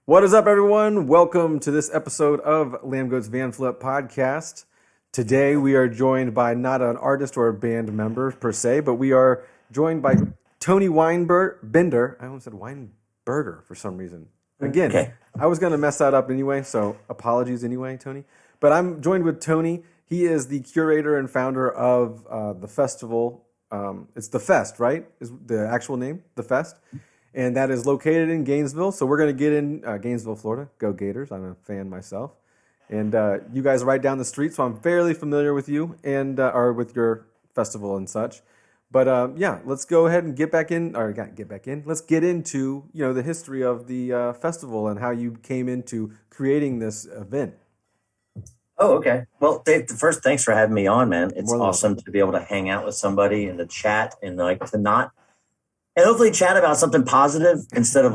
What is up, everyone? Welcome to this episode of Lambgoat's Vanflip podcast. Today, we are joined by not an artist or a band member per se, but we are joined by Tony Weinbender. I almost said Weinberger for some reason. Again, Okay. I was going to mess that up anyway, so apologies anyway, Tony. But I'm joined with Tony. He is the curator and founder of the festival. It's The Fest, right? Is the actual name, The Fest? And that is located in Gainesville. So we're going to get in Gainesville, Florida. Go Gators. I'm a fan myself. And you guys are right down the street, so I'm fairly familiar with you and or with your festival and such. But yeah, let's go ahead and get back in, or get back in. Let's get into the history of the festival and how you came into creating this event. Oh, okay. Well, Dave, first, thanks for having me on, man. It's More than awesome to be able to hang out with somebody and to chat and to not, and hopefully chat about something positive instead of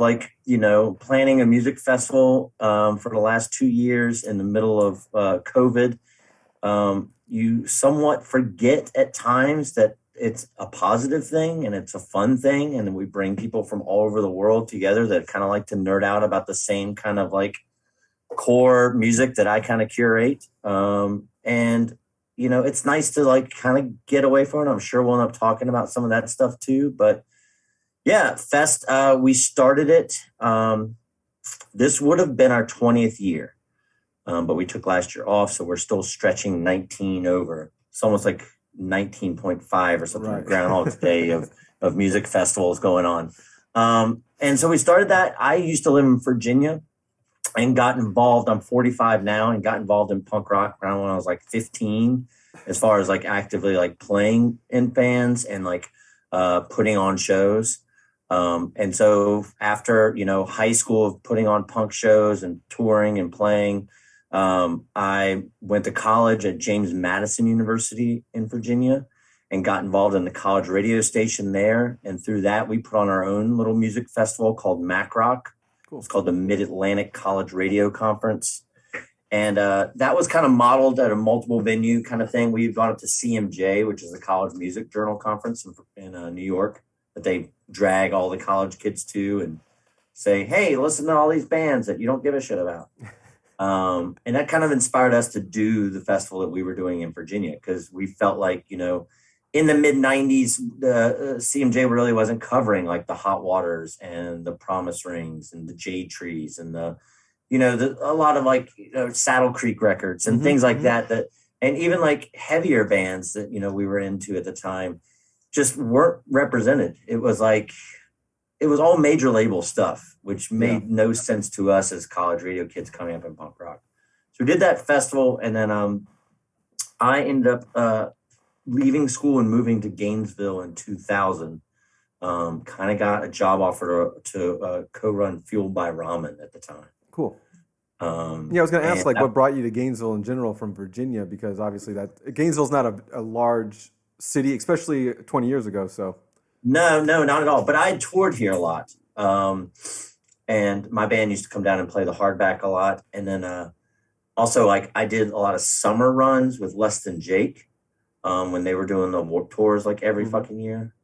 planning a music festival for the last 2 years in the middle of COVID. You somewhat forget at times that it's a positive thing and it's a fun thing. And we bring people from all over the world together that kind of like to nerd out about the same kind of core music that I kind of curate. It's nice to kind of get away from it. I'm sure we'll end up talking about some of that stuff too. But yeah, Fest, we started it. This would have been our 20th year, but we took last year off. So we're still stretching 19 over. It's almost like 19.5 or something, Right. Groundhog's Day of music festivals going on. And so we started that. I used to live in Virginia and got involved. I'm 45 now and got involved in punk rock around when I was 15, as far as actively playing in bands and putting on shows. And so after, high school of putting on punk shows and touring and playing, I went to college at James Madison University in Virginia and got involved in the college radio station there. And through that, we put on our own little music festival called Mac Rock. Cool. It's called the Mid-Atlantic College Radio Conference. And that was kind of modeled at a multiple venue kind of thing. We've gone up to CMJ, which is the College Music Journal Conference in New York, that they drag all the college kids to and say, hey, listen to all these bands that you don't give a shit about. And that kind of inspired us to do the festival that we were doing in Virginia, because we felt in the mid 90s, the CMJ really wasn't covering the Hot Waters and the Promise Rings and the Jade Trees and a lot of Saddle Creek records and things like that, and even heavier bands that, we were into at the time just weren't represented. It was all major label stuff, which made no sense to us as college radio kids coming up in punk rock. So we did that festival, and then I ended up leaving school and moving to Gainesville in 2000. Kind of got a job offer to co-run Fueled by Ramen at the time. Cool. I was going to ask what brought you to Gainesville in general from Virginia, because obviously Gainesville's not a large city, especially 20 years ago. So no, not at all. But I toured here a lot. And my band used to come down and play the hardback a lot. And then also I did a lot of summer runs with Less Than Jake when they were doing the Warped Tours every fucking year.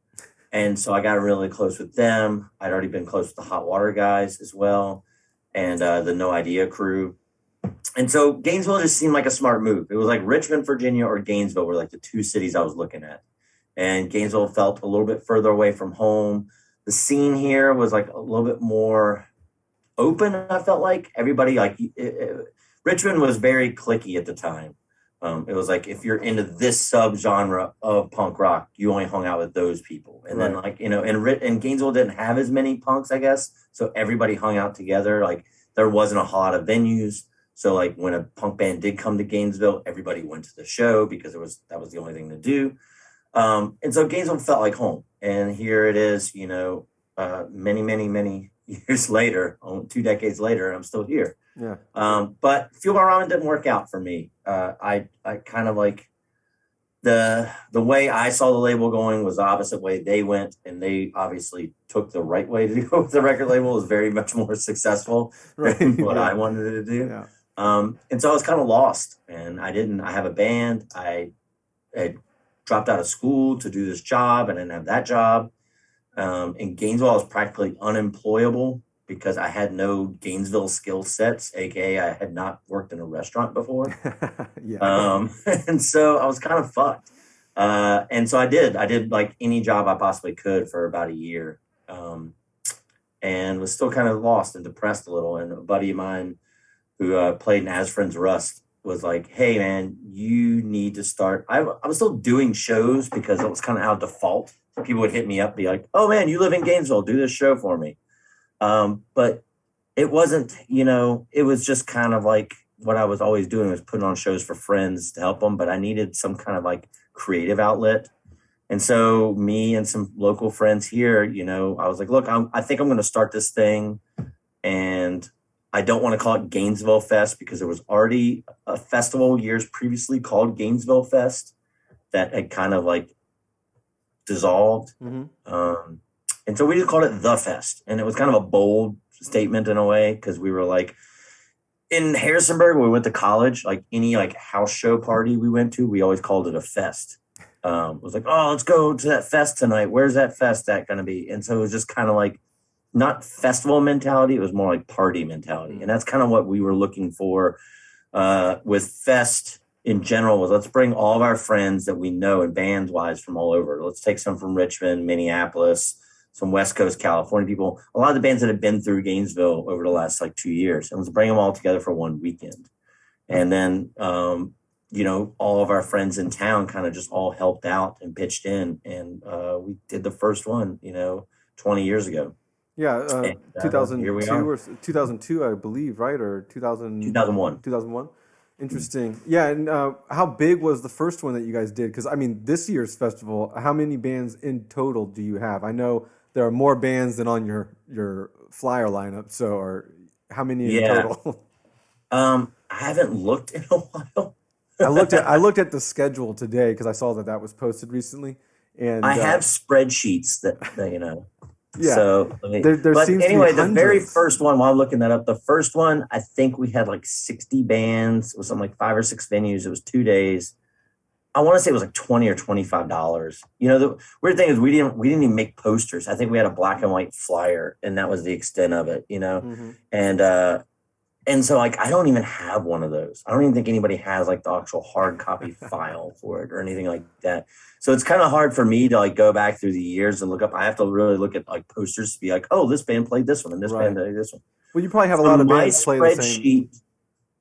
And so I got really close with them. I'd already been close with the Hot Water guys as well, and the No Idea crew. And so Gainesville just seemed like a smart move. It was Richmond, Virginia, or Gainesville were the two cities I was looking at. And Gainesville felt a little bit further away from home. The scene here was a little bit more open. I felt everybody Richmond was very cliquey at the time. It was if you're into this subgenre of punk rock, you only hung out with those people. And right. Then and Gainesville didn't have as many punks, I guess. So everybody hung out together. There wasn't a whole lot of venues. So when a punk band did come to Gainesville, everybody went to the show because that was the only thing to do. And so Gainesville felt like home. And here it is, many, many, many years later, 2 decades later, I'm still here. Yeah. But Fuel by Ramen didn't work out for me. I kind of the way I saw the label going was the opposite way they went, and they obviously took the right way to go with the record label. It was very much more successful than what I wanted it to do. Yeah. And so I was kind of lost, and I have a band. I dropped out of school to do this job, and I didn't have that job. In Gainesville, I was practically unemployable because I had no Gainesville skill sets, aka I had not worked in a restaurant before. Yeah. And so I was kind of fucked. And so I did like any job I possibly could for about a year. And was still kind of lost and depressed a little. And a buddy of mine who played in As Friends Rust was like, "Hey man, you need to start." I was still doing shows because it was kind of out of default. So people would hit me up, be like, "Oh man, you live in Gainesville, do this show for me." But it wasn't, it was just kind of like what I was always doing was putting on shows for friends to help them. But I needed some kind of like creative outlet. And so me and some local friends here, I was like, look, I think I'm going to start this thing. And I don't want to call it Gainesville Fest because there was already a festival years previously called Gainesville Fest that had kind of like dissolved. And so we just called it The Fest. And it was kind of a bold statement in a way because we were like, in Harrisonburg, when we went to college, like any like house show party we went to, we always called it a fest. It was like, oh, let's go to that fest tonight. Where's that fest at going to be? And so it was just kind of like not festival mentality. It was more like party mentality. And that's kind of what we were looking for with Fest in general was let's bring all of our friends that we know and bands wise from all over. Let's take some from Richmond, Minneapolis, some West Coast California people, a lot of the bands that have been through Gainesville over the last like 2 years. And let's bring them all together for one weekend. And then, all of our friends in town kind of just all helped out and pitched in. And we did the first one, 20 years ago. Yeah, And, here we 2002 are. or 2002, I believe, right? Or 2001. 2001. Interesting. Yeah, and how big was the first one that you guys did? Because, I mean, this year's festival, how many bands in total do you have? I know there are more bands than on your flyer lineup, so how many in total? I haven't looked in a while. I looked at the schedule today because I saw that was posted recently, and I have spreadsheets that. Yeah. So, there seems anyway, to be the very hundreds. first one, while I'm looking that up, the first one, I think we had like 60 bands. It was something like 5 or 6 venues. It was 2 days. I want to say it was like $20 or $25. The weird thing is we didn't even make posters. I think we had a black and white flyer, and that was the extent of it. And so like I don't even have one of those. I don't even think anybody has like the actual hard copy file for it or anything like that. So it's kind of hard for me to like go back through the years and look up. I have to really look at like posters to be like, oh, this band played this one and this band played this one. Well, you probably have a lot of bands play the same. Spreadsheet,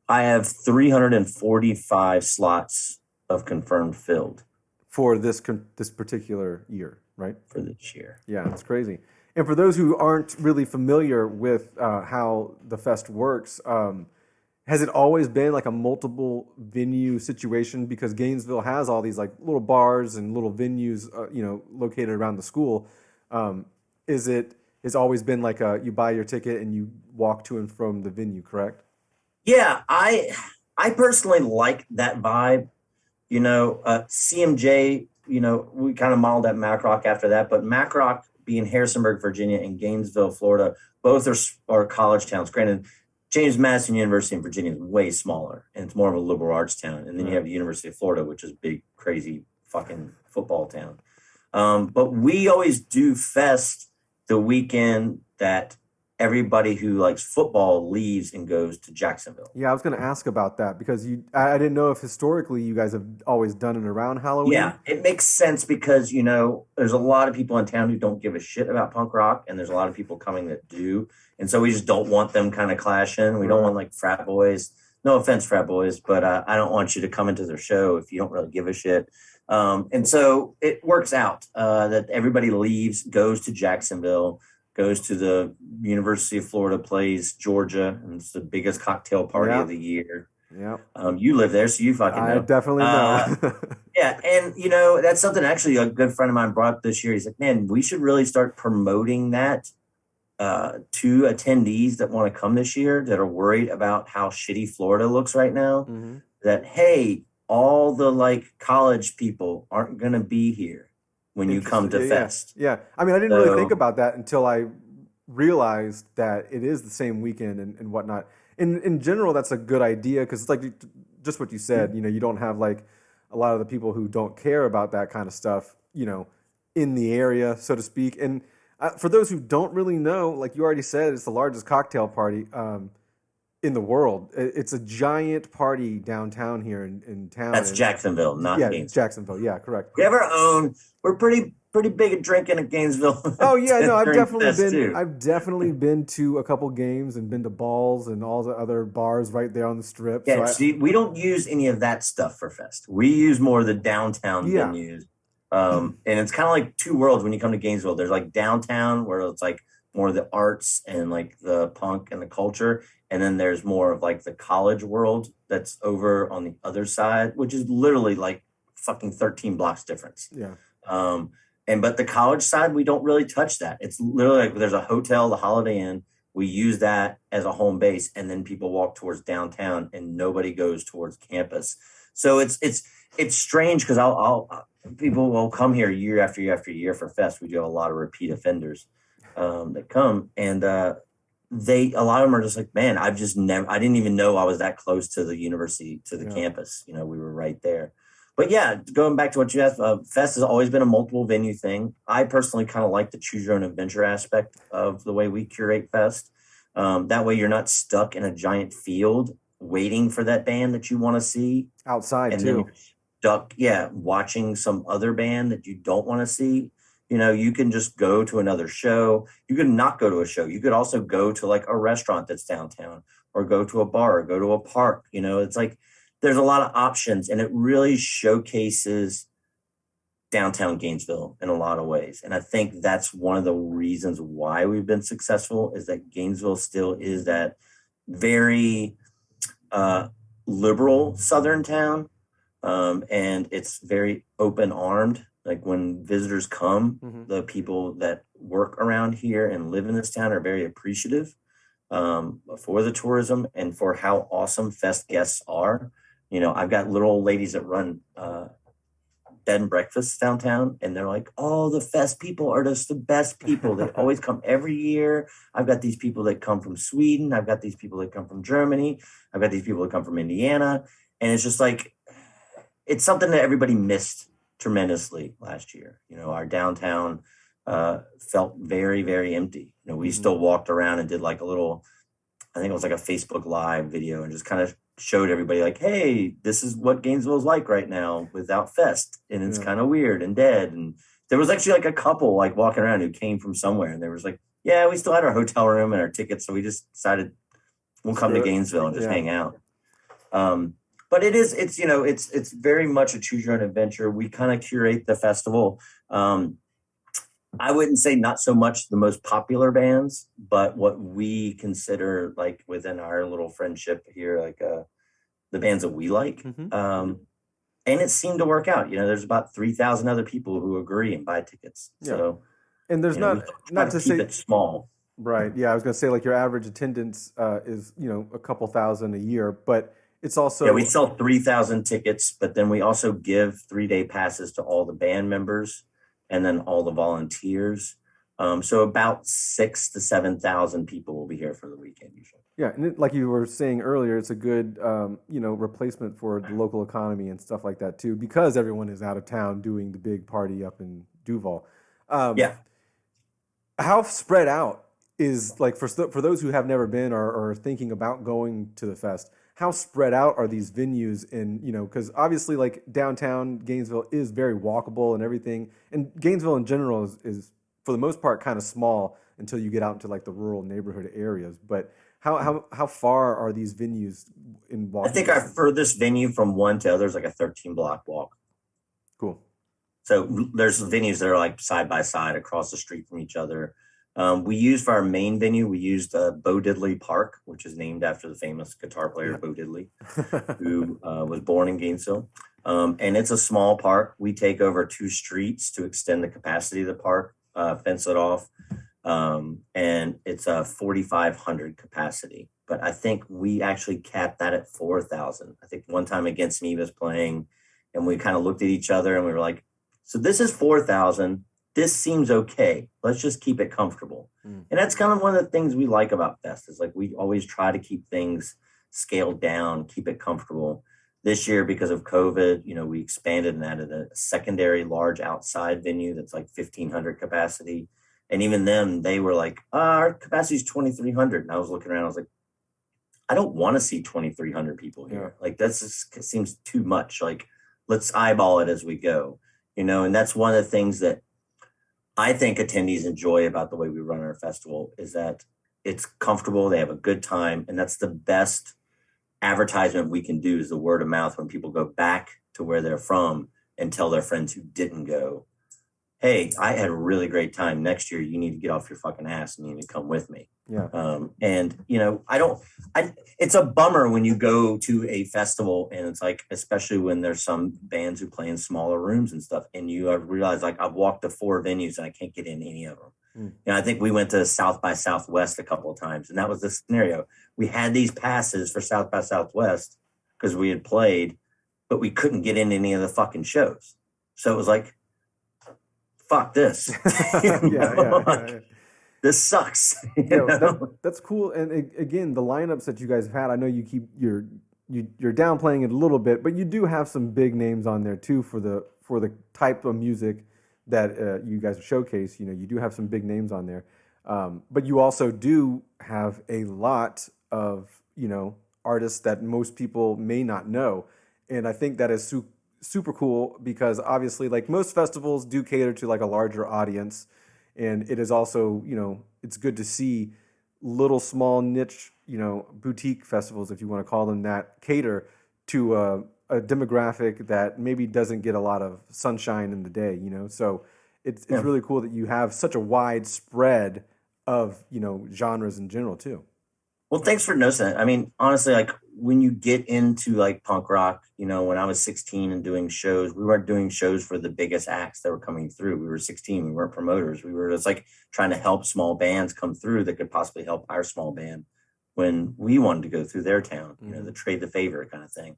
I have 345 slots of confirmed filled for this particular year, right? for this year. Yeah, it's crazy. And for those who aren't really familiar with how the fest works, has it always been like a multiple venue situation? Because Gainesville has all these like little bars and little venues, located around the school. It's always been like you buy your ticket and you walk to and from the venue, correct? Yeah, I personally like that vibe. CMJ, we kind of modeled at Mac Rock after that, but Mac Rock being Harrisonburg, Virginia, and Gainesville, Florida, both are college towns. Granted, James Madison University in Virginia is way smaller, and it's more of a liberal arts town. And then you have the University of Florida, which is a big, crazy fucking football town. But we always do fest the weekend that everybody who likes football leaves and goes to Jacksonville. Yeah, I was going to ask about that because I didn't know if historically you guys have always done it around Halloween. Yeah, it makes sense because, there's a lot of people in town who don't give a shit about punk rock, and there's a lot of people coming that do. And so we just don't want them kind of clashing. We don't want like frat boys. No offense, frat boys, but I don't want you to come into their show if you don't really give a shit. And so it works out that everybody leaves, goes to Jacksonville, goes to the University of Florida, plays Georgia, and it's the biggest cocktail party of the year. Yeah. You live there, so you fucking know. I definitely know. Yeah, and that's something actually a good friend of mine brought up this year. He's like, man, we should really start promoting that to attendees that want to come this year that are worried about how shitty Florida looks right now. Mm-hmm. That, hey, all the like college people aren't going to be here when you come to Fest. Yeah. I mean, I didn't really think about that until I realized that it is the same weekend and whatnot. In general, that's a good idea because it's like just what you said. You don't have like a lot of the people who don't care about that kind of stuff, in the area, so to speak. And For those who don't really know, like you already said, it's the largest cocktail party in the world. It's a giant party downtown here in town. That's Jacksonville, not Yeah, Gainesville. Jacksonville. Yeah, correct. We have our own. We're pretty big at drinking at Gainesville Oh yeah, no, during Fest too. I've definitely been to a couple games and been to balls and all the other bars right there on the strip. So Yeah, see, we don't use any of that stuff for Fest. We use more of the downtown yeah, venues. And it's kind of like two worlds when you come to Gainesville. There's like downtown where it's like more of the arts and like the punk and the culture. And then there's more of like the college world that's over on the other side, which is literally like fucking 13 blocks difference. yeah, Um, but the college side, we don't really touch that. It's literally like there's a hotel, the Holiday Inn. We use that as a home base, and then people walk towards downtown, and nobody goes towards campus. So it's strange because I'll people will come here year after year after year for Fest. We do have a lot of repeat offenders that come, and a lot of them are just like, man, I didn't even know I was that close to the university, to the campus. You know, we were right there. But yeah, going back to what you asked, Fest has always been a multiple venue thing. I personally kind of like the choose your own adventure aspect of the way we curate Fest. That way you're not stuck in a giant field waiting for that band that you want to see. outside And then too. you're stuck, yeah, watching some other band that you don't want to see. You know, you can just go to another show. You could not go to a show. You could also go to like a restaurant that's downtown, or go to a bar, or go to a park. You know, it's like there's a lot of options, and it really showcases downtown Gainesville in a lot of ways. And I think that's one of the reasons why we've been successful, is that Gainesville still is that very liberal Southern town. And it's very open armed. Like when visitors come, the people that work around here and live in this town are very appreciative for the tourism and for how awesome Fest guests are. You know, I've got little old ladies that run bed and breakfasts downtown, and they're like, oh, the Fest people are just the best people. They always come every year. I've got these people that come from Sweden. I've got these people that come from Germany. I've got these people that come from Indiana. And it's just like, it's something that everybody missed tremendously last year. You know, our downtown felt very, very empty. You know, we still walked around and did like a little, I think it was like a Facebook Live video, and just kind of showed everybody like, hey, this is what Gainesville's like right now without Fest. And it's kind of weird and dead. And there was actually like a couple like walking around who came from somewhere, and there was like, yeah, we still had our hotel room and our tickets. So we just decided we'll come to Gainesville and just hang out. But it's, you know, it's very much a choose your own adventure. We kind of curate the festival. I wouldn't say not so much the most popular bands, but what we consider like within our little friendship here, like the bands that we like. And it seemed to work out. You know, there's about 3,000 other people who agree and buy tickets. So, and there's not to say it small. Right. Yeah, I was going to say like your average attendance is, you know, a couple thousand a year, but it's also we sell 3,000 tickets, but then we also give 3-day passes to all the band members and then all the volunteers. So about 6,000 to 7,000 people will be here for the weekend usually. Yeah, and like you were saying earlier, it's a good you know, replacement for the local economy and stuff like that too, because everyone is out of town doing the big party up in Duval. How spread out is, like, for those who have never been or are thinking about going to the Fest, how spread out are these venues in, you know, because obviously like downtown Gainesville is very walkable and everything. And Gainesville in general is for the most part kind of small until you get out into like the rural neighborhood areas. But how far are these venues in walking? I think our furthest venue from one to other is like a 13-block walk. Cool. So there's venues that are like side by side across the street from each other. We used for our main venue, we used Bo Diddley Park, which is named after the famous guitar player Bo Diddley, who was born in Gainesville. And it's a small park. We take over 2 streets to extend the capacity of the park, fence it off. And it's a 4,500 capacity. But I think we actually capped that at 4,000. I think one time Against Me was playing, and we kind of looked at each other and we were like, so this is 4,000. This seems okay. Let's just keep it comfortable. And that's kind of one of the things we like about Fest, is like we always try to keep things scaled down, keep it comfortable. This year, because of COVID, you know, we expanded and added a secondary large outside venue that's like 1,500 capacity. And even them, they were like, our capacity is 2,300. And I was looking around, I was like, I don't want to see 2,300 people here. Yeah. Like, that's just seems too much. Like, let's eyeball it as we go, and that's one of the things that I think attendees enjoy about the way we run our festival is that it's comfortable, they have a good time, and that's the best advertisement we can do is the word of mouth when people go back to where they're from and tell their friends who didn't go, hey, I had a really great time. Next year, you need to get off your fucking ass and you need to come with me. Yeah. And it's a bummer when you go to a festival and it's like, especially when there's some bands who play in smaller rooms and stuff. And you realize like I've walked to 4 venues and I can't get in any of them. I think we went to South by Southwest a couple of times and that was the scenario. We had these passes for South by Southwest because we had played, but we couldn't get in any of the fucking shows. So it was like, fuck this. Yeah. This sucks. That's cool. And again, the lineups that you guys have had, I know you keep you're downplaying it a little bit, but you do have some big names on there too for the type of music that you guys showcase. You do have some big names on there, but you also do have a lot of artists that most people may not know, and I think that is super cool because obviously, like most festivals do cater to like a larger audience. And it is also, it's good to see little small niche, boutique festivals, if you want to call them that, cater to a demographic that maybe doesn't get a lot of sunshine in the day, So it's really cool that you have such a wide spread of, genres in general too. Well, thanks for noticing that. I mean, honestly, like when you get into like punk rock, when I was 16 and doing shows, we weren't doing shows for the biggest acts that were coming through. We were 16. We weren't promoters. We were just like trying to help small bands come through that could possibly help our small band when we wanted to go through their town, the trade the favor kind of thing.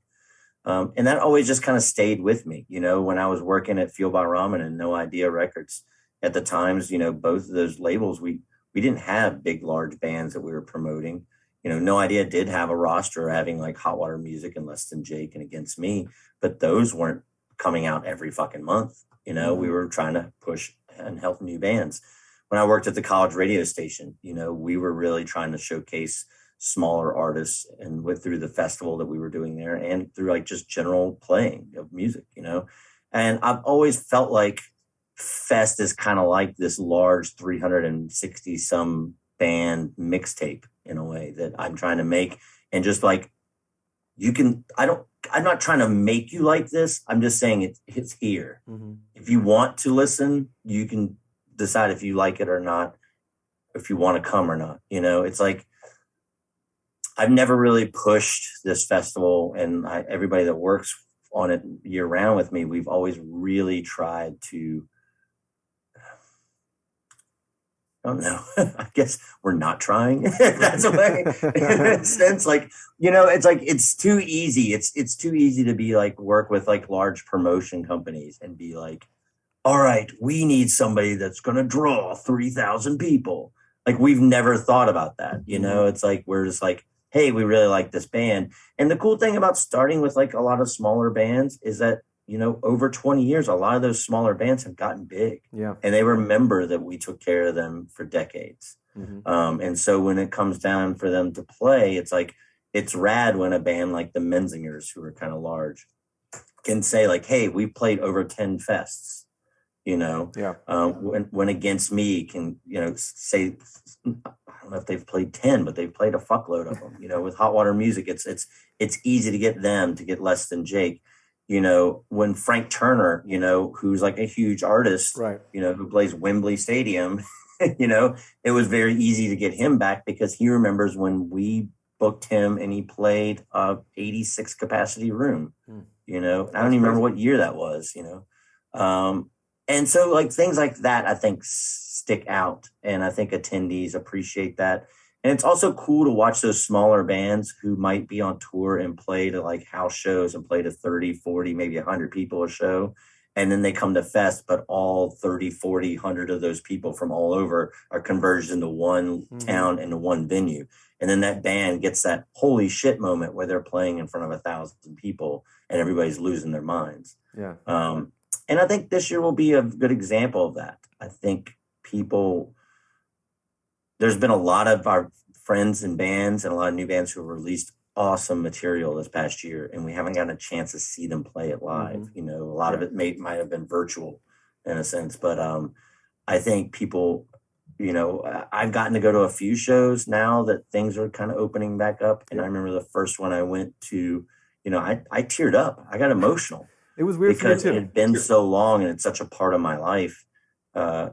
And that always just kind of stayed with me, when I was working at Fuel by Ramen and No Idea Records at the times, both of those labels, we didn't have big, large bands that we were promoting. No Idea did have a roster having like Hot Water Music and Less Than Jake and Against Me, but those weren't coming out every fucking month. We were trying to push and help new bands. When I worked at the college radio station, we were really trying to showcase smaller artists and went through the festival that we were doing there and through like just general playing of music, and I've always felt like Fest is kind of like this large 360 some band mixtape in a way that I'm trying to make. And just like, I'm not trying to make you like this. I'm just saying it's here. Mm-hmm. If you want to listen, you can decide if you like it or not, if you want to come or not. It's like, I've never really pushed this festival and everybody that works on it year round with me, we've always really tried to, I don't know. I guess we're not trying. That's a way. In a sense, like, it's like it's too easy. It's too easy to be like work with like large promotion companies and be like, all right, we need somebody that's gonna draw 3,000 people. Like we've never thought about that. It's like we're just like, hey, we really like this band. And the cool thing about starting with like a lot of smaller bands is that over 20 years, a lot of those smaller bands have gotten big. Yeah. And they remember that we took care of them for decades. Mm-hmm. And so when it comes down for them to play, it's like, it's rad when a band like the Menzingers, who are kind of large, can say like, hey, we played over 10 fests, Yeah. When Against Me can, say, I don't know if they've played 10, but they've played a fuckload of them, with Hot Water Music, it's easy to get them to get Less Than Jake. When Frank Turner, who's like a huge artist, right, who plays Wembley Stadium, it was very easy to get him back because he remembers when we booked him and he played a 86 capacity room, I don't even remember what year that was, and so like things like that, I think stick out and I think attendees appreciate that. And it's also cool to watch those smaller bands who might be on tour and play to like house shows and play to 30, 40, maybe 100 people a show. And then they come to Fest, but all 30, 40, 100 of those people from all over are converged into one town, into one venue. And then that band gets that holy shit moment where they're playing in front of 1,000 people and everybody's losing their minds. Yeah. And I think this year will be a good example of that. I think people there's been a lot of our friends and bands and a lot of new bands who have released awesome material this past year, and we haven't gotten a chance to see them play it live. Mm-hmm. You know, a lot of it might have been virtual in a sense, but I think people, you know, I've gotten to go to a few shows now that things are kind of opening back up. And I remember the first one I went to, you know, I teared up. I got emotional It was weird for me because it too. had been so long and it's such a part of my life. Uh,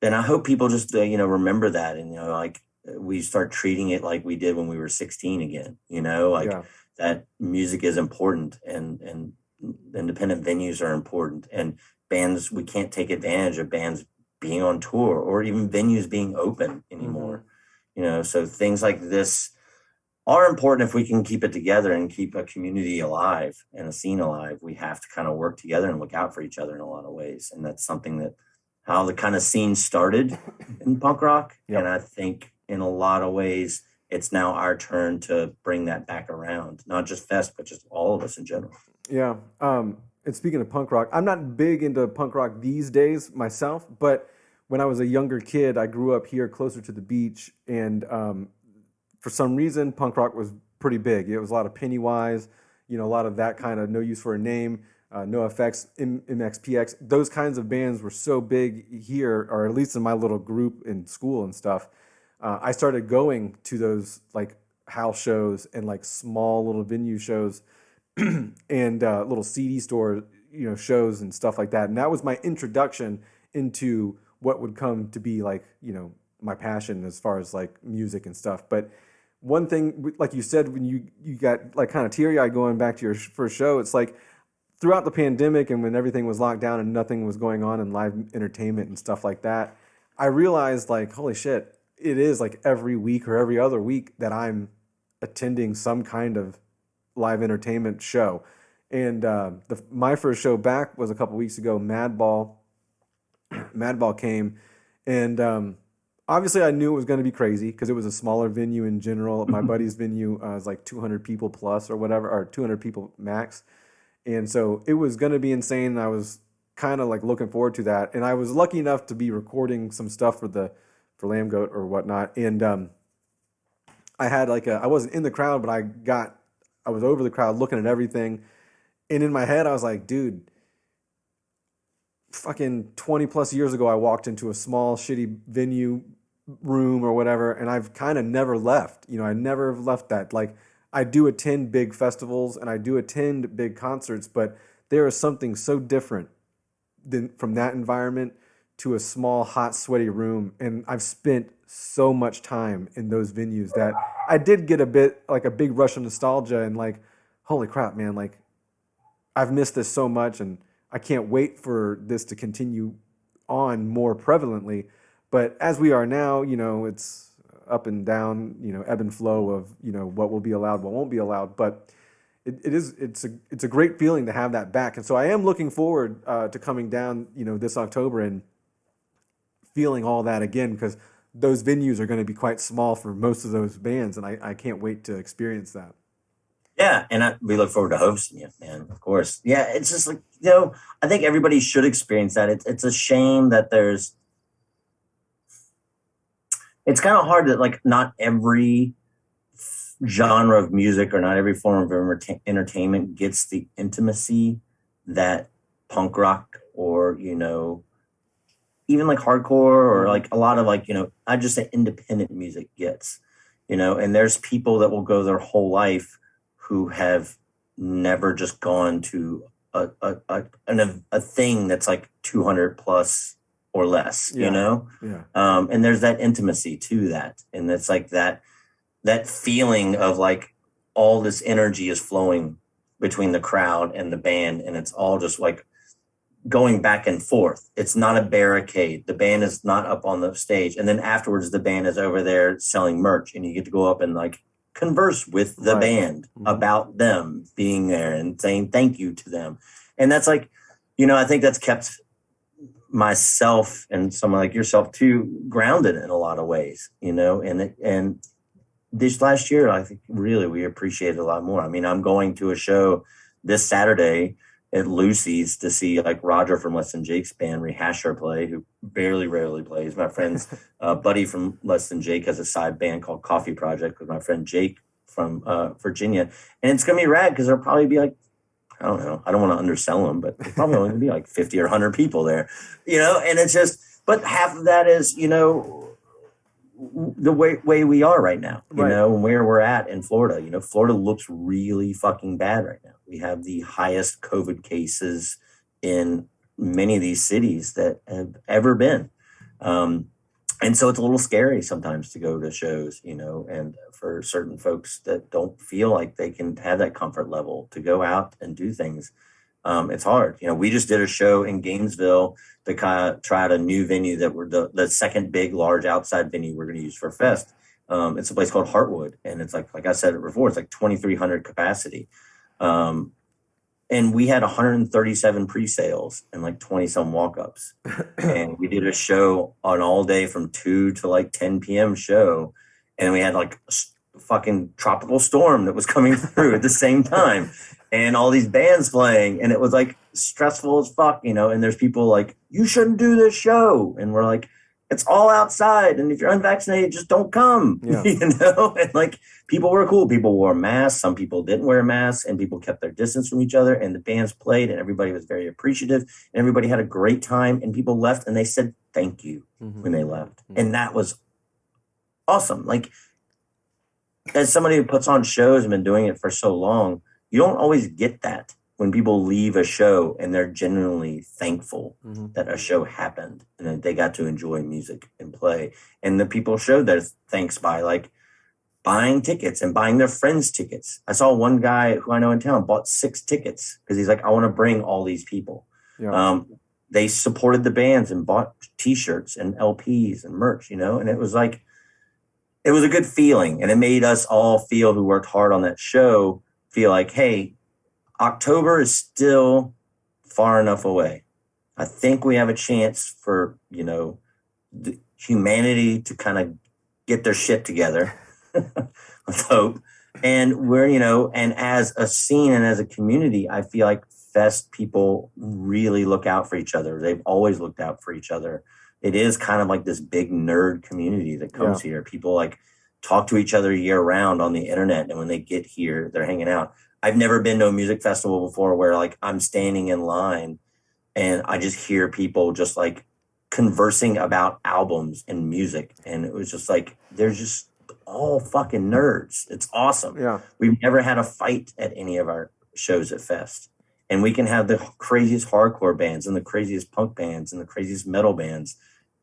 and I hope people just, you know, remember that. And, you know, like we start treating it like we did when we were 16 again, you know, like Yeah. that music is important and independent venues are important. And bands, we can't take advantage of bands being on tour or even venues being open anymore. You know, so things like this are important if we can keep it together and keep a community alive and a scene alive. We have to kind of work together and look out for each other in a lot of ways. And that's something that how the kind of scene started in punk rock. Yep. And I think in a lot of ways, it's now our turn to bring that back around, not just Fest, but just all of us in general. Yeah. And speaking of punk rock, I'm not big into punk rock these days myself, but when I was a younger kid, I grew up here closer to the beach, and for some reason, punk rock was pretty big. It was a lot of Pennywise, you know, a lot of that kind of No Use for a Name, NoFX, MXPX. Those kinds of bands were so big here, or at least in my little group in school and stuff. I started going to those like house shows and like small little venue shows and little CD store, you know, shows and stuff like that. And that was my introduction into what would come to be like, you know, my passion as far as like music and stuff. But one thing, like you said, when you got like kind of teary-eyed going back to your first show, it's like throughout the pandemic and when everything was locked down and nothing was going on in live entertainment and stuff like that, I realized like, holy shit, it is like every week or every other week that I'm attending some kind of live entertainment show. And my first show back was a couple weeks ago. Madball came, and obviously I knew it was going to be crazy because it was a smaller venue in general. My buddy's venue was like 200 people plus or whatever, or 200 people max. And so it was going to be insane. And I was kind of like looking forward to that. And I was lucky enough to be recording some stuff for Lambgoat or whatnot. And I had like I wasn't in the crowd, but I was over the crowd looking at everything. And in my head, I was like, dude, fucking 20 plus years ago, I walked into a small, shitty venue room or whatever, and I've kind of never left. You know, I never have left that. Like, I do attend big festivals and I do attend big concerts, but there is something so different from that environment to a small, hot, sweaty room. And I've spent so much time in those venues that I did get a bit like a big rush of nostalgia and like, holy crap, man, like I've missed this so much and I can't wait for this to continue on more prevalently. But as we are now, you know, it's up and down, you know, ebb and flow of, you know, what will be allowed, what won't be allowed. But it's a great feeling to have that back. And so I am looking forward to coming down, you know, this October and feeling all that again, because those venues are going to be quite small for most of those bands. And I can't wait to experience that. Yeah, and we look forward to hosting you, man. Of course. Yeah, it's just like, you know, I think everybody should experience that. It's a shame that it's kind of hard that like not every genre of music or not every form of entertainment gets the intimacy that punk rock or, you know, even like hardcore or like a lot of like, you know, I just say independent music gets, you know, and there's people that will go their whole life who have never just gone to a thing that's like 200 plus or less, you know? Yeah. And there's that intimacy to that. And it's like that feeling of like all this energy is flowing between the crowd and the band. And it's all just like going back and forth. It's not a barricade. The band is not up on the stage. And then afterwards, the band is over there selling merch and you get to go up and like converse with the band about them being there and saying thank you to them. And that's like, you know, I think that's kept myself and someone like yourself too grounded in a lot of ways, you know, and this last year, I think really we appreciated a lot more. I mean, I'm going to a show this Saturday at Lucy's to see like Roger from Less Than Jake's band rehash our play, who rarely plays. My friend's buddy from Less Than Jake has a side band called Coffee Project with my friend Jake from Virginia, and it's gonna be rad because there'll probably be like, I don't know, I don't want to undersell them, but there's probably only gonna be like 50 or 100 people there, and it's just, but half of that is the way we are right now, and where we're at in Florida. Florida looks really fucking bad right now. We have the highest COVID cases in many of these cities that have ever been. And so it's a little scary sometimes to go to shows, and for certain folks that don't feel like they can have that comfort level to go out and do things. It's hard. We just did a show in Gainesville to kind of try out a new venue that we're the second big, large outside venue we're going to use for Fest. It's a place called Heartwood. And it's like I said before, it's like 2,300 capacity. And we had 137 pre-sales and like 20 some walk-ups. And we did a show on all day from 2 to like 10 p.m. show. And we had like a fucking tropical storm that was coming through at the same time. And all these bands playing, and it was like stressful as fuck, and there's people like, you shouldn't do this show. And we're like, it's all outside. And if you're unvaccinated, just don't come, and like people were cool. People wore masks. Some people didn't wear masks, and people kept their distance from each other, and the bands played, and everybody was very appreciative, and everybody had a great time, and people left and they said, thank you when they left. And that was awesome. Like, as somebody who puts on shows and been doing it for so long, you don't always get that when people leave a show and they're genuinely thankful that a show happened and that they got to enjoy music and play. And the people showed their thanks by like buying tickets and buying their friends' tickets. I saw one guy who I know in town bought 6 tickets because he's like, I want to bring all these people. Yeah. They supported the bands and bought T-shirts and LPs and merch, and it was like, it was a good feeling. And it made us all feel who worked hard on that show feel like, hey, October is still far enough away. I think we have a chance for, the humanity to kind of get their shit together. Let's hope. And we're, and as a scene and as a community, I feel like Fest people really look out for each other. They've always looked out for each other. It is kind of like this big nerd community that comes here. People like talk to each other year round on the internet. And when they get here, they're hanging out. I've never been to a music festival before where like I'm standing in line and I just hear people just like conversing about albums and music. And it was just like, they're just all fucking nerds. It's awesome. Yeah. We've never had a fight at any of our shows at Fest. And we can have the craziest hardcore bands and the craziest punk bands and the craziest metal bands.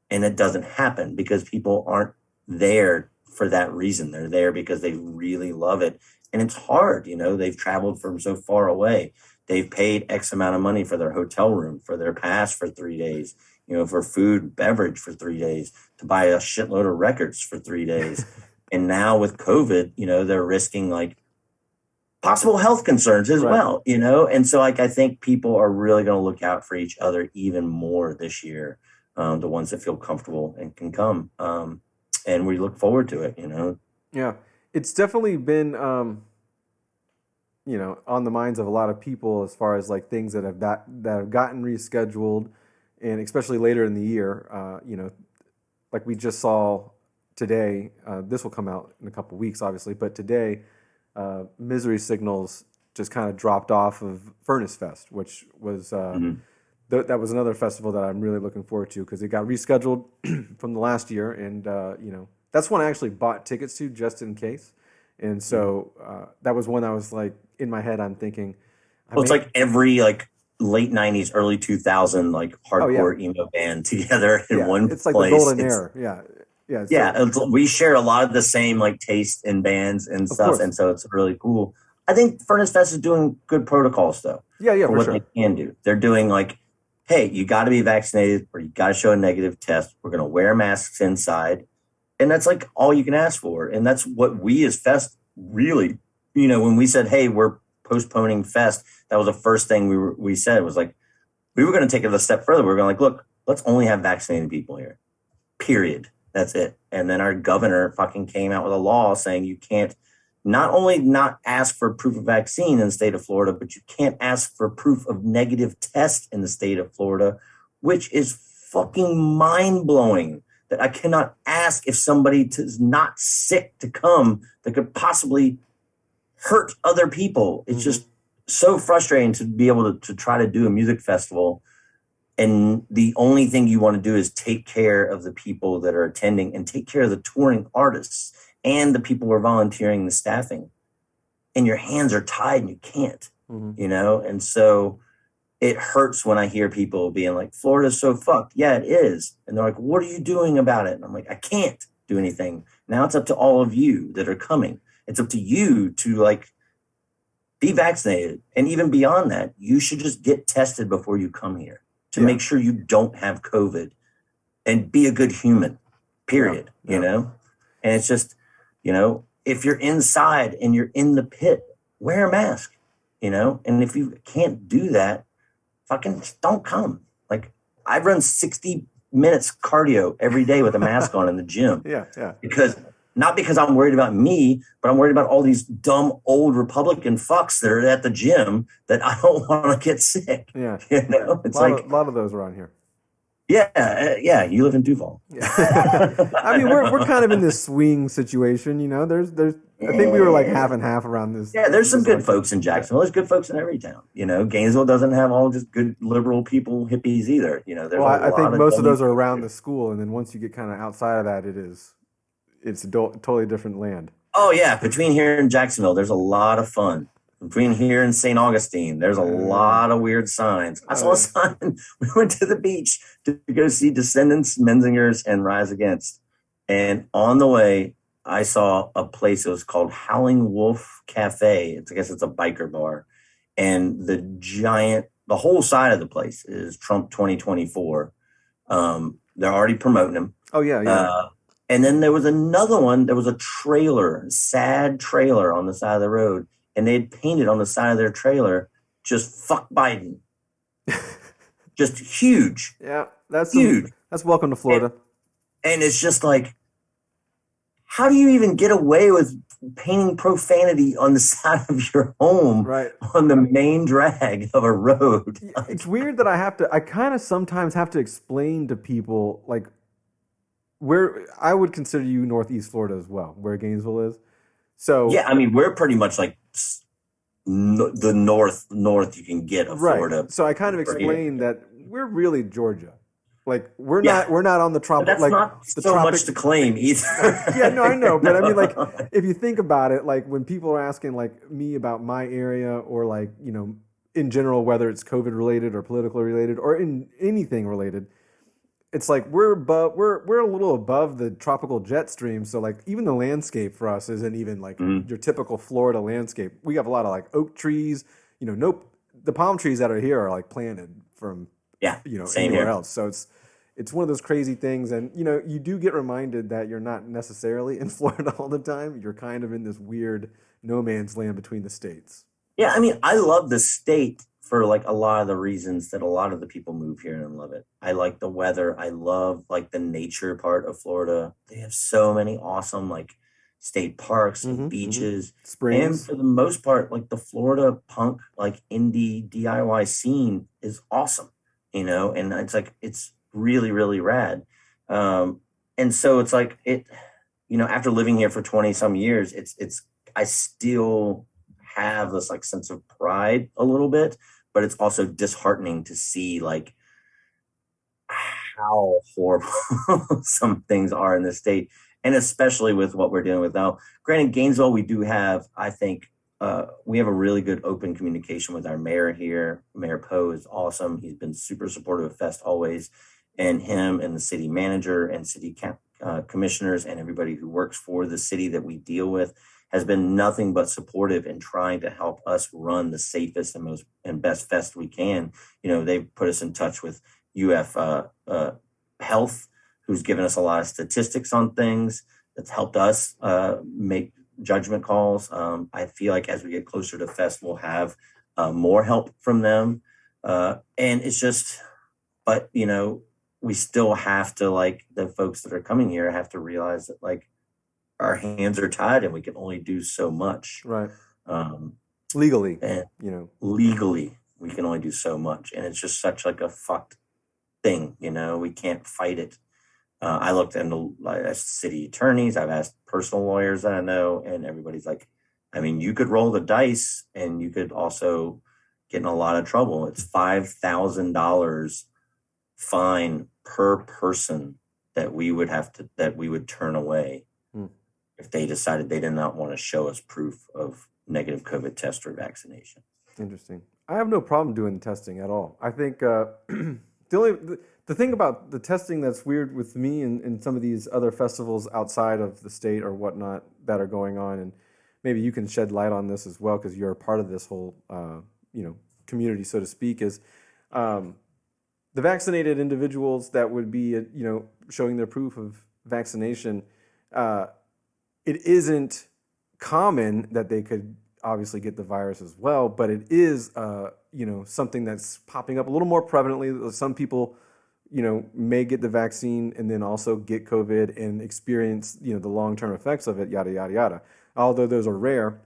And it doesn't happen because people aren't there for that reason. They're there because they really love it. And it's hard, they've traveled from so far away. They've paid X amount of money for their hotel room, for their pass for 3 days, for food, beverage for 3 days, to buy a shitload of records for 3 days. And now with COVID, they're risking like possible health concerns as well, And so like, I think people are really going to look out for each other even more this year. The ones that feel comfortable and can come. And we look forward to it, Yeah. It's definitely been, on the minds of a lot of people as far as like things that have gotten rescheduled, and especially later in the year. Like we just saw today. This will come out in a couple weeks, obviously, but today, Misery Signals just kind of dropped off of Furnace Fest, which was that was another festival that I'm really looking forward to because it got rescheduled from the last year, and that's one I actually bought tickets to just in case. And so that was one I was like, in my head, I'm thinking. It's like every like late 90s, early 2000 like hardcore emo band together in one place. It's like the golden era. Yeah. We share a lot of the same like taste in bands and stuff. And so it's really cool. I think Furnace Fest is doing good protocols though. For what sure. they can do. They're doing like, hey, you got to be vaccinated or you got to show a negative test. We're going to wear masks inside. And that's like all you can ask for. And that's what we as Fest really, when we said, hey, we're postponing Fest, that was the first thing we said was like, we were going to take it a step further. We were going to like, look, let's only have vaccinated people here, period. That's it. And then our governor fucking came out with a law saying you can't not only not ask for proof of vaccine in the state of Florida, but you can't ask for proof of negative test in the state of Florida, which is fucking mind blowing. That I cannot ask if somebody is not sick to come that could possibly hurt other people. It's just so frustrating to be able to try to do a music festival. And the only thing you want to do is take care of the people that are attending and take care of the touring artists and the people who are volunteering the staffing. And your hands are tied and you can't, you know? And so it hurts when I hear people being like, Florida's so fucked. Yeah, it is. And they're like, what are you doing about it? And I'm like, I can't do anything. Now it's up to all of you that are coming. It's up to you to like be vaccinated. And even beyond that, you should just get tested before you come here to make sure you don't have COVID and be a good human, period, you know? And it's just, you know, if you're inside and you're in the pit, wear a mask, you know? And if you can't do that, fucking just don't come. Like I run 60 minutes cardio every day with a mask on in the gym. Because not because I'm worried about me, but I'm worried about all these dumb old Republican fucks that are at the gym that I don't want to get sick. Yeah. You know, it's a lot of those around here. Yeah. You live in Duval. I mean, we're kind of in this swing situation, you know. There's I think we were like half and half around this. Yeah, there's some good folks in Jacksonville. There's good folks in every town. You know, Gainesville doesn't have all just good liberal people, hippies either. You know, there's I think most of those are around the school, and then once you get kind of outside of that, it's a totally different land. Oh yeah, between here and Jacksonville, there's a lot of fun. Between here and St. Augustine, there's a lot of weird signs. I saw a sign. We went to the beach to go see Descendants, Menzingers, and Rise Against. And on the way, I saw a place that was called Howling Wolf Cafe. I guess it's a biker bar. And the whole side of the place is Trump 2024. They're already promoting him. Oh, yeah. And then there was another one. There was a trailer, sad trailer on the side of the road. And they had painted on the side of their trailer, just fuck Biden. Just huge. Yeah, that's huge. That's welcome to Florida. And it's just like, how do you even get away with painting profanity on the side of your home on the main drag of a road? It's weird that I kind of sometimes have to explain to people, like, where I would consider you Northeast Florida as well, where Gainesville is. So yeah, I mean, we're pretty much like the north you can get of Florida. So I kind of explained that we're really Georgia. Like we're not on the tropic. That's like not so much to claim either. Yeah, no, I know, but I mean, like if you think about it, like when people are asking like me about my area or like you know in general whether it's COVID related or politically related or in anything related. It's like we're a little above the tropical jet stream, so like even the landscape for us isn't even like your typical Florida landscape. We have a lot of like oak trees, you know. The palm trees that are here are like planted from anywhere else. So it's one of those crazy things, and you know you do get reminded that you're not necessarily in Florida all the time. You're kind of in this weird no man's land between the states. Yeah, I mean, I love the state for like a lot of the reasons that a lot of the people move here and love it. I like the weather. I love like the nature part of Florida. They have so many awesome like state parks and beaches. Springs. And for the most part, like the Florida punk, like indie DIY scene is awesome, you know, and it's really, really rad. And so it's like you know, after living here for 20 some years, I still have this like sense of pride a little bit, but it's also disheartening to see like how horrible some things are in the state, and especially with what we're dealing with now. Granted, Gainesville, we do have, I think, we have a really good open communication with our mayor here. Mayor Poe is awesome. He's been super supportive of Fest always, and him and the city manager and city commissioners and everybody who works for the city that we deal with has been nothing but supportive in trying to help us run the safest and best fest we can. You know, they've put us in touch with UF Health, who's given us a lot of statistics on things. That's helped us make judgment calls. I feel like as we get closer to Fest, we'll have more help from them. And it's just, but, you know, we still have to, like, the folks that are coming here have to realize that, like, our hands are tied and we can only do so much. Right. Um, Legally, and you know. legally, we can only do so much, and it's just such like a fucked thing. We can't fight it. I looked into city attorneys. I've asked personal lawyers that I know, and everybody's like, I mean, you could roll the dice, and you could also get in a lot of trouble. It's $5,000 fine per person that we would turn away if they decided they did not want to show us proof of negative COVID test or vaccination. Interesting. I have no problem doing the testing at all. I think the thing about the testing that's weird with me and some of these other festivals outside of the state or whatnot that are going on, and maybe you can shed light on this as well because you're a part of this whole community, so to speak, is the vaccinated individuals that would be showing their proof of vaccination. It isn't common that they could obviously get the virus as well, but it is something that's popping up a little more prevalently. Some people may get the vaccine and then also get COVID and experience the long-term effects of it, yada yada yada, although those are rare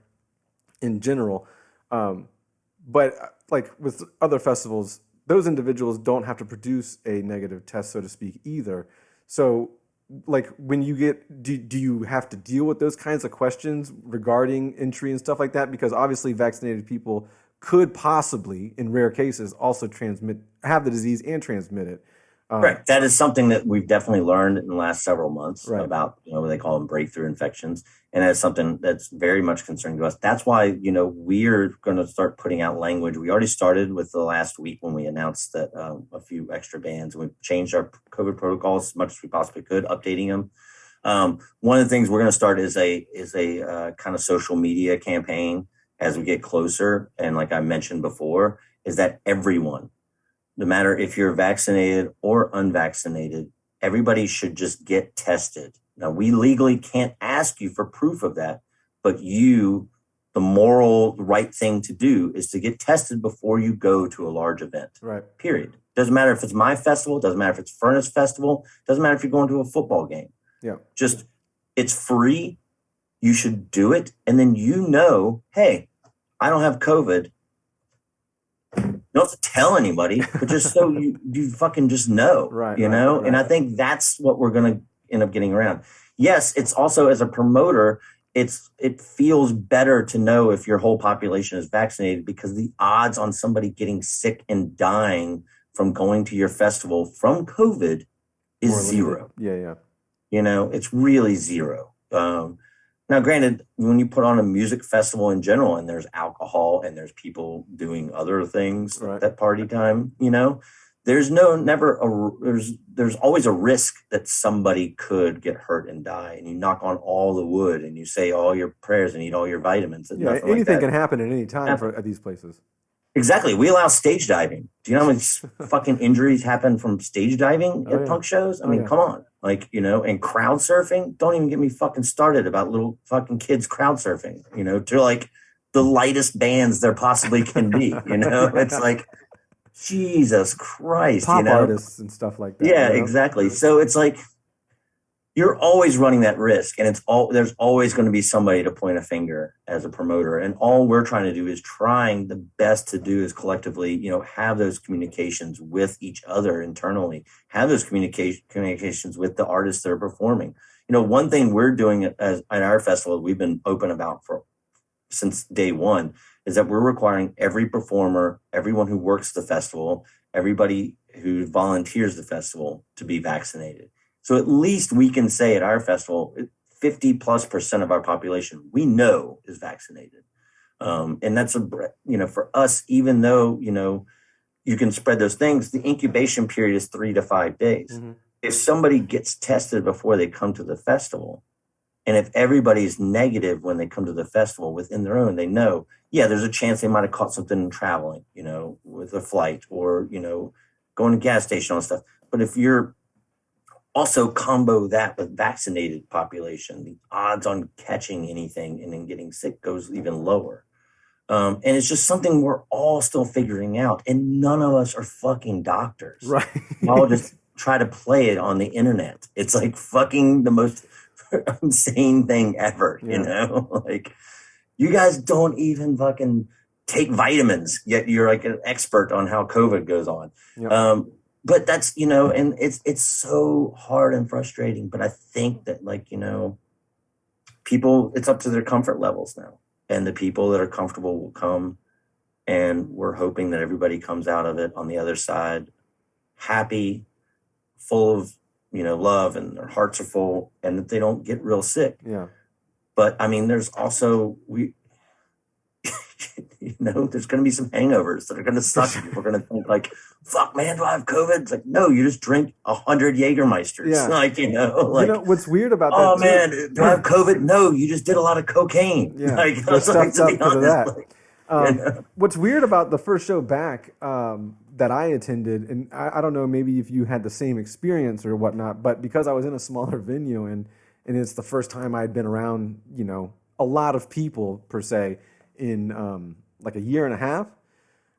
in general. But like with other festivals, those individuals don't have to produce a negative test, so to speak, either. So like when you get, do you have to deal with those kinds of questions regarding entry and stuff like that? Because obviously vaccinated people could possibly, in rare cases, also have the disease and transmit it. Right. That is something that we've definitely learned in the last several months Right. about, what they call them breakthrough infections. And that's something that's very much concerning to us. That's why, we're going to start putting out language. We already started with the last week when we announced that a few extra bans. We changed our COVID protocols as much as we possibly could, updating them. One of the things we're going to start is a kind of social media campaign as we get closer. And like I mentioned before, is that everyone, no matter if you're vaccinated or unvaccinated, everybody should just get tested. Now, we legally can't ask you for proof of that, but the moral right thing to do is to get tested before you go to a large event. Right. Period. Doesn't matter if it's my festival, doesn't matter if it's Furnace Festival, doesn't matter if you're going to a football game. Yeah. Just, it's free. You should do it. And then hey, I don't have COVID. You don't have to tell anybody, but just so you fucking just know, right, Right. And I think that's what we're going to end up getting around. Yes, it's also, as a promoter, it feels better to know if your whole population is vaccinated, because the odds on somebody getting sick and dying from going to your festival from COVID is zero. Yeah. It's really zero. Now, granted, when you put on a music festival in general and there's alcohol and there's people doing other things at party time, there's there's always a risk that somebody could get hurt and die. And you knock on all the wood and you say all your prayers and eat all your vitamins. And anything can happen at any time at these places. Exactly. We allow stage diving. Do you know how many fucking injuries happen from stage diving at punk shows? I mean, come on. And crowd surfing. Don't even get me fucking started about little fucking kids crowd surfing, to like the lightest bands there possibly can be, It's like, Jesus Christ, Pop artists and stuff like that. Yeah, exactly. So it's like, you're always running that risk, and there's always going to be somebody to point a finger as a promoter. And all we're trying to do is trying the best to do is collectively, have those communications with each other internally, have those communications with the artists that are performing. One thing we're doing at our festival, we've been open about since day one, is that we're requiring every performer, everyone who works the festival, everybody who volunteers the festival to be vaccinated. So at least we can say at our festival, 50+% of our population we know is vaccinated. And that's for us, even though, you can spread those things, the incubation period is 3 to 5 days. Mm-hmm. If somebody gets tested before they come to the festival, and if everybody's negative when they come to the festival within their own, they know, there's a chance they might have caught something in traveling, with a flight or, going to gas station and stuff. But if you're also combo that with vaccinated population, the odds on catching anything and then getting sick goes even lower. And it's just something we're all still figuring out. And none of us are fucking doctors. Right. We all just try to play it on the internet. It's like fucking the most insane thing ever, like you guys don't even fucking take vitamins, yet you're like an expert on how COVID goes on. Yep. But that's, and it's so hard and frustrating. But I think that, like, people, it's up to their comfort levels now. And the people that are comfortable will come. And we're hoping that everybody comes out of it on the other side happy, full of, love, and their hearts are full, and that they don't get real sick. Yeah. But I mean, there's also, there's going to be some hangovers that are going to suck. We're going to think like, fuck, man, do I have COVID? It's like, no, you just drink 100 Jägermeisters. Yeah. Like, what's weird about that? Oh, man, do I have COVID? No, you just did a lot of cocaine. Yeah. Like, Stuffed up because of that. Like, what's weird about the first show back that I attended, and I don't know, maybe if you had the same experience or whatnot, but because I was in a smaller venue and it's the first time I'd been around, a lot of people per se in like a year and a half,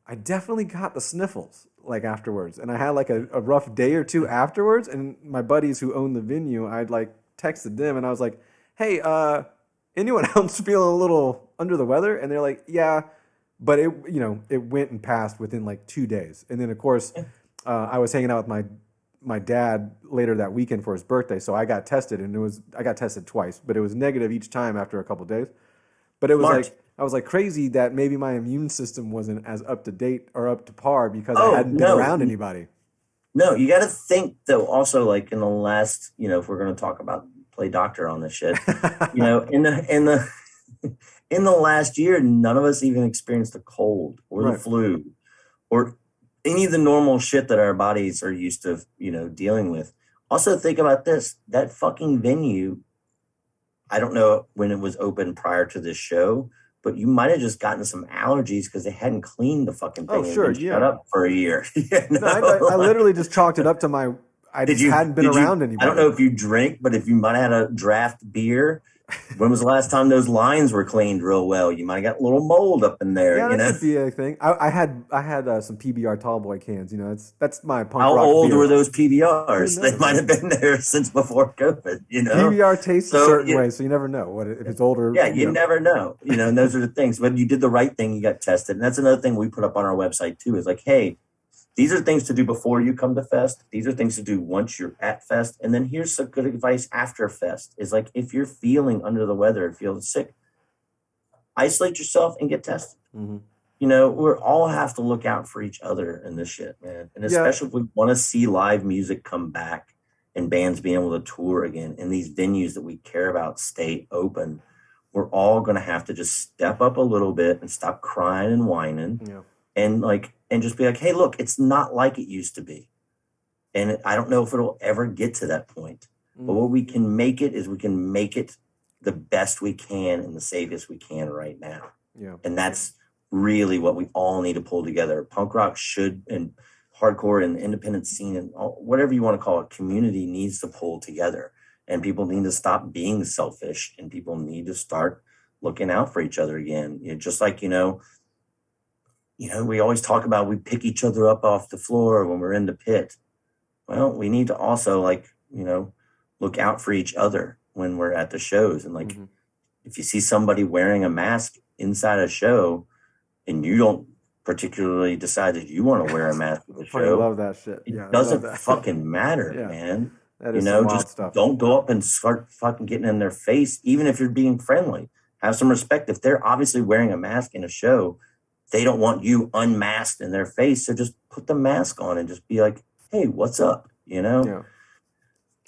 I definitely got the sniffles like afterwards. And I had like a rough day or two afterwards, and my buddies who owned the venue, I'd like texted them and I was like, hey, anyone else feeling a little under the weather? And they're like, yeah. But it went and passed within like 2 days. And then of course, I was hanging out with my dad later that weekend for his birthday. So I got tested, and I got tested twice, but it was negative each time after a couple of days. But it was like, I was like crazy that maybe my immune system wasn't as up to date or up to par because I hadn't been around anybody. No, you got to think though. Also, like in the last, if we're going to talk about play doctor on this shit, in the last year, none of us even experienced a cold or the flu or any of the normal shit that our bodies are used to, dealing with. Also, think about this: that fucking venue. I don't know when it was open prior to this show, but you might have just gotten some allergies because they hadn't cleaned the fucking thing. Oh, sure, shut up for a year. No, I literally just chalked it up to hadn't been around anybody. I don't know if you drink, but if you might have had a draft beer, when was the last time those lines were cleaned real well? You might have got a little mold up in there. Yeah, that could be a thing. I had some PBR Tallboy cans. That's my punk How rock old beer. were those PBRs? They might have been there since before COVID. PBR tastes a certain way, so you never know if it's older. Yeah, you never know. And those are the things. But you did the right thing. You got tested, and that's another thing we put up on our website too. Is like, hey, these are things to do before you come to Fest. These are things to do once you're at Fest. And then here's some good advice after Fest is like, if you're feeling under the weather and feeling sick, isolate yourself and get tested. Mm-hmm. We all have to look out for each other in this shit, man. And especially if we want to see live music come back and bands being able to tour again and these venues that we care about stay open, we're all going to have to just step up a little bit and stop crying and whining. Yeah. And just be like, hey, look, it's not like it used to be. And I don't know if it'll ever get to that point. But what we can make it is we can make it the best we can and the safest we can right now. Yeah. And that's really what we all need to pull together. Punk rock should, and hardcore and independent scene and whatever you want to call it, community needs to pull together. And people need to stop being selfish, and people need to start looking out for each other again. Just like, we always talk about we pick each other up off the floor when we're in the pit. Well, we need to also look out for each other when we're at the shows. And if you see somebody wearing a mask inside a show and you don't particularly decide that you want to wear a mask at the show, I love that shit. It doesn't fucking matter, man. That is some wild stuff. Don't go up and start fucking getting in their face, even if you're being friendly. Have some respect. If they're obviously wearing a mask in a show, they don't want you unmasked in their face. So just put the mask on and just be like, hey, what's up? Yeah.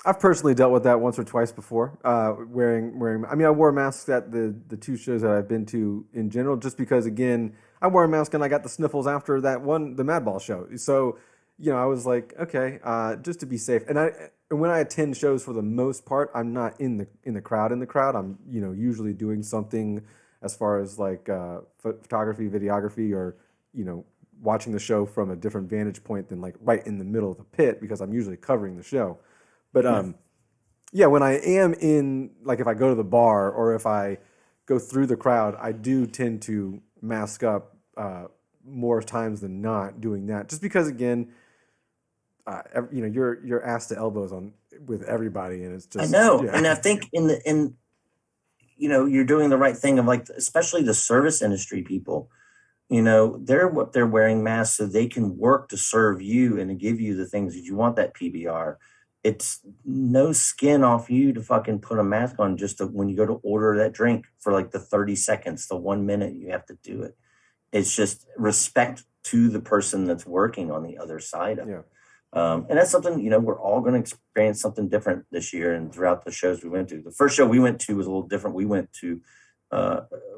I've personally dealt with that once or twice before. Wearing. I mean, I wore masks at the two shows that I've been to in general, just because, again, I wore a mask and I got the sniffles after that one, the Madball show. So, I was like, okay, just to be safe. And when I attend shows, for the most part, I'm not in the crowd. I'm usually doing something as far as like photography, videography, or watching the show from a different vantage point than like right in the middle of the pit, because I'm usually covering the show. But when I am in, like if I go to the bar or if I go through the crowd, I do tend to mask up more times than not doing that, just because, again, you're ass to elbows on with everybody, and it's I just know, yeah. and I think in you're doing the right thing of like, especially the service industry people. They're wearing masks so they can work to serve you and to give you the things that you want, that PBR. It's no skin off you to fucking put a mask on just when you go to order that drink for like the 30 seconds, the 1 minute you have to do it. It's just respect to the person that's working on the other side of it. Yeah. And that's something, we're all going to experience something different this year and throughout the shows we went to. The first show we went to was a little different. We went to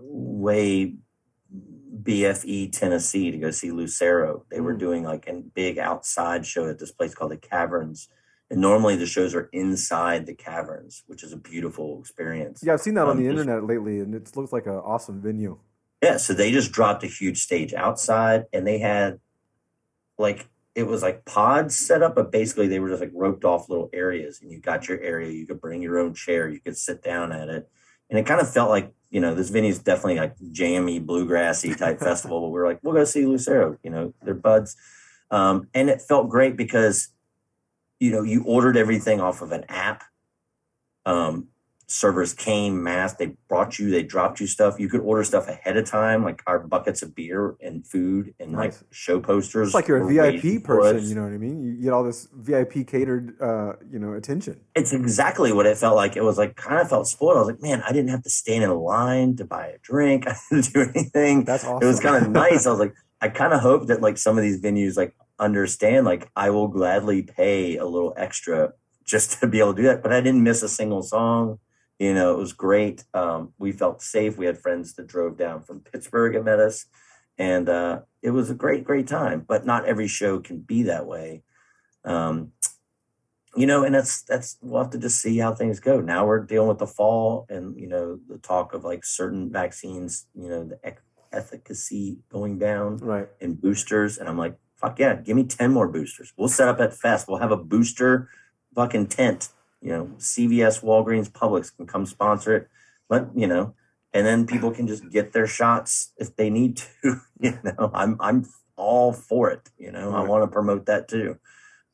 way BFE, Tennessee to go see Lucero. They were doing like a big outside show at this place called the Caverns. And normally the shows are inside the caverns, which is a beautiful experience. Yeah, I've seen that on the internet lately, and it looks like an awesome venue. Yeah, so they just dropped a huge stage outside, and they had like, it was like pods set up, but basically they were just like roped off little areas, and you got your area. You could bring your own chair, you could sit down at it, and it kind of felt like, this venue is definitely like jammy, bluegrassy type festival. But we were like, we'll go see Lucero. They're buds, and it felt great because you ordered everything off of an app. Servers came, masked, they dropped you stuff. You could order stuff ahead of time, like our buckets of beer and food and Nice. like show posters. It's like you're a VIP person, you know what I mean? You get all this VIP catered, attention. It's exactly what it felt like. It was like, kind of felt spoiled. I was like, man, I didn't have to stand in a line to buy a drink. I didn't do anything. That's awesome. It was kind of nice. I was like, I kind of hope that like some of these venues like understand, like I will gladly pay a little extra just to be able to do that. But I didn't miss a single song. It was great. We felt safe. We had friends that drove down from Pittsburgh and met us. And it was a great, great time. But not every show can be that way. And that's we'll have to just see how things go. Now we're dealing with the fall and, the talk of like certain vaccines, the efficacy going down, right, and boosters. And I'm like, fuck yeah, give me 10 more boosters. We'll set up at Fest. We'll have a booster fucking tent. CVS, Walgreens, Publix can come sponsor it. And then people can just get their shots if they need to. I'm all for it. Right. I want to promote that too.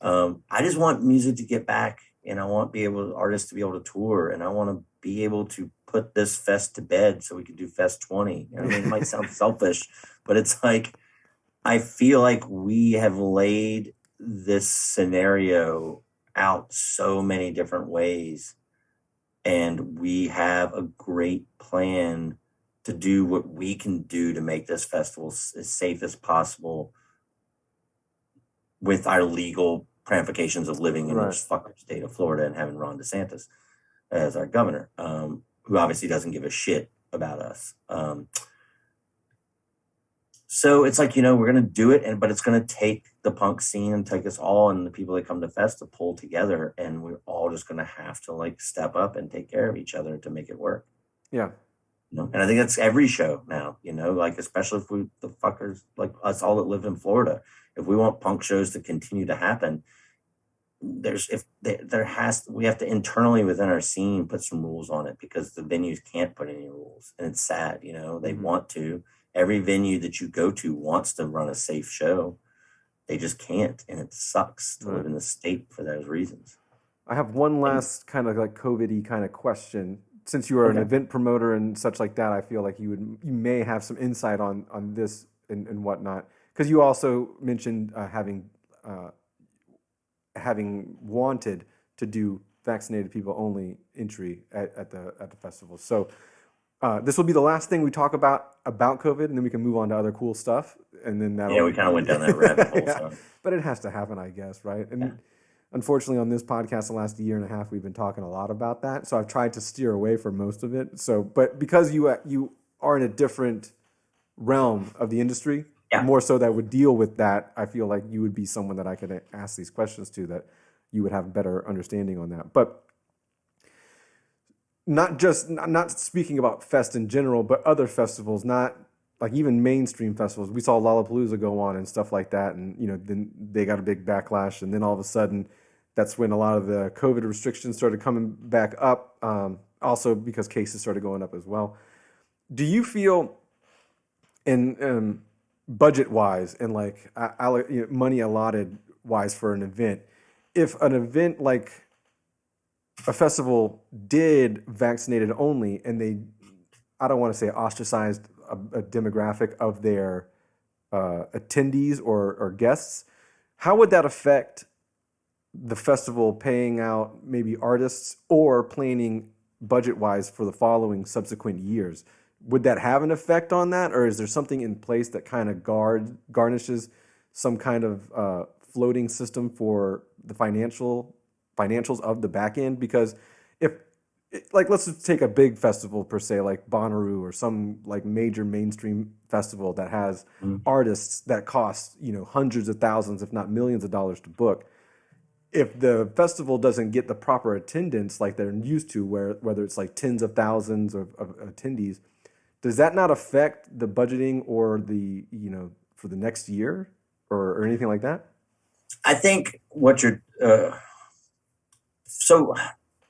I just want music to get back, and I want artists to be able to tour, and I want to be able to put this fest to bed so we can do Fest 20. It might sound selfish, but it's like, I feel like we have laid this scenario out so many different ways, and we have a great plan to do what we can do to make this festival as safe as possible with our legal ramifications of living in this fucking state of Florida and having Ron DeSantis as our governor, who obviously doesn't give a shit about us. So it's like, we're going to do it, but it's going to take the punk scene and take us all and the people that come to Fest to pull together. And we're all just going to have to like step up and take care of each other to make it work. Yeah. And I think that's every show now, like, especially if the fuckers like us all that live in Florida, if we want punk shows to continue to happen, we have to internally within our scene put some rules on it, because the venues can't put any rules. And it's sad, they want to. Every venue that you go to wants to run a safe show. They just can't, and it sucks to live in the state for those reasons. I have one last kind of like COVID-y kind of question. Since you are an event promoter and such like that, I feel like you may have some insight on this and whatnot. Because you also mentioned having wanted to do vaccinated people only entry at the festival. So this will be the last thing we talk about COVID, and then we can move on to other cool stuff. And then we kind of went down that rabbit hole. Yeah. So. But it has to happen, I guess, right? And unfortunately, on this podcast, the last year and a half, we've been talking a lot about that. So I've tried to steer away from most of it. So, but because you are in a different realm of the industry, more so that would deal with that, I feel like you would be someone that I could ask these questions to, that you would have a better understanding on that. But not speaking about Fest in general, but other festivals, not like even mainstream festivals. We saw Lollapalooza go on and stuff like that, and then they got a big backlash, and then all of a sudden, that's when a lot of the COVID restrictions started coming back up. Also because cases started going up as well. Do you feel, in budget wise and like money allotted wise for an event, if an event like a festival did vaccinated only, and they, I don't want to say ostracized a demographic of their attendees or guests, how would that affect the festival paying out maybe artists or planning budget wise for the following subsequent years? Would that have an effect on that, or is there something in place that kind of garnishes some kind of floating system for the financials of the back end? Because if like let's just take a big festival per se, like Bonnaroo or some like major mainstream festival that has artists that cost hundreds of thousands, if not millions of dollars to book. If the festival doesn't get the proper attendance like they're used to, whether it's like tens of thousands of attendees, does that not affect the budgeting or the for the next year or anything like that? I think what you're so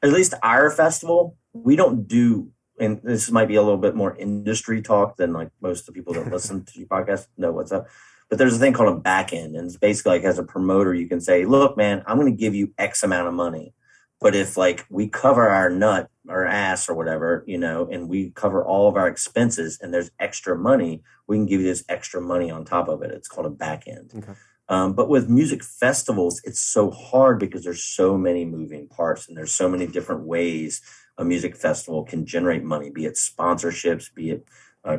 at least our festival, we don't do, and this might be a little bit more industry talk than like most of the people that listen to your podcast know what's up. But there's a thing called a back end, and it's basically like as a promoter, you can say, "Look, man, I'm going to give you X amount of money, but if like we cover our nut or ass or whatever, and we cover all of our expenses, and there's extra money, we can give you this extra money on top of it." It's called a back end. Okay. But with music festivals, it's so hard because there's so many moving parts, and there's so many different ways a music festival can generate money, be it sponsorships, be it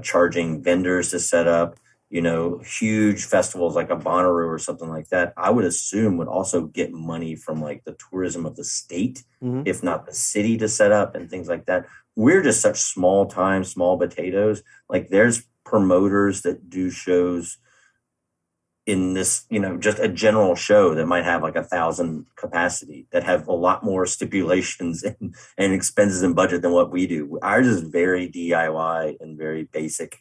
charging vendors to set up. Huge festivals like a Bonnaroo or something like that, I would assume would also get money from like the tourism of the state, if not the city, to set up and things like that. We're just such small potatoes. Like there's promoters that do shows in this, just a general show that might have like 1,000 capacity that have a lot more stipulations and expenses and budget than what we do. Ours is very DIY and very basic.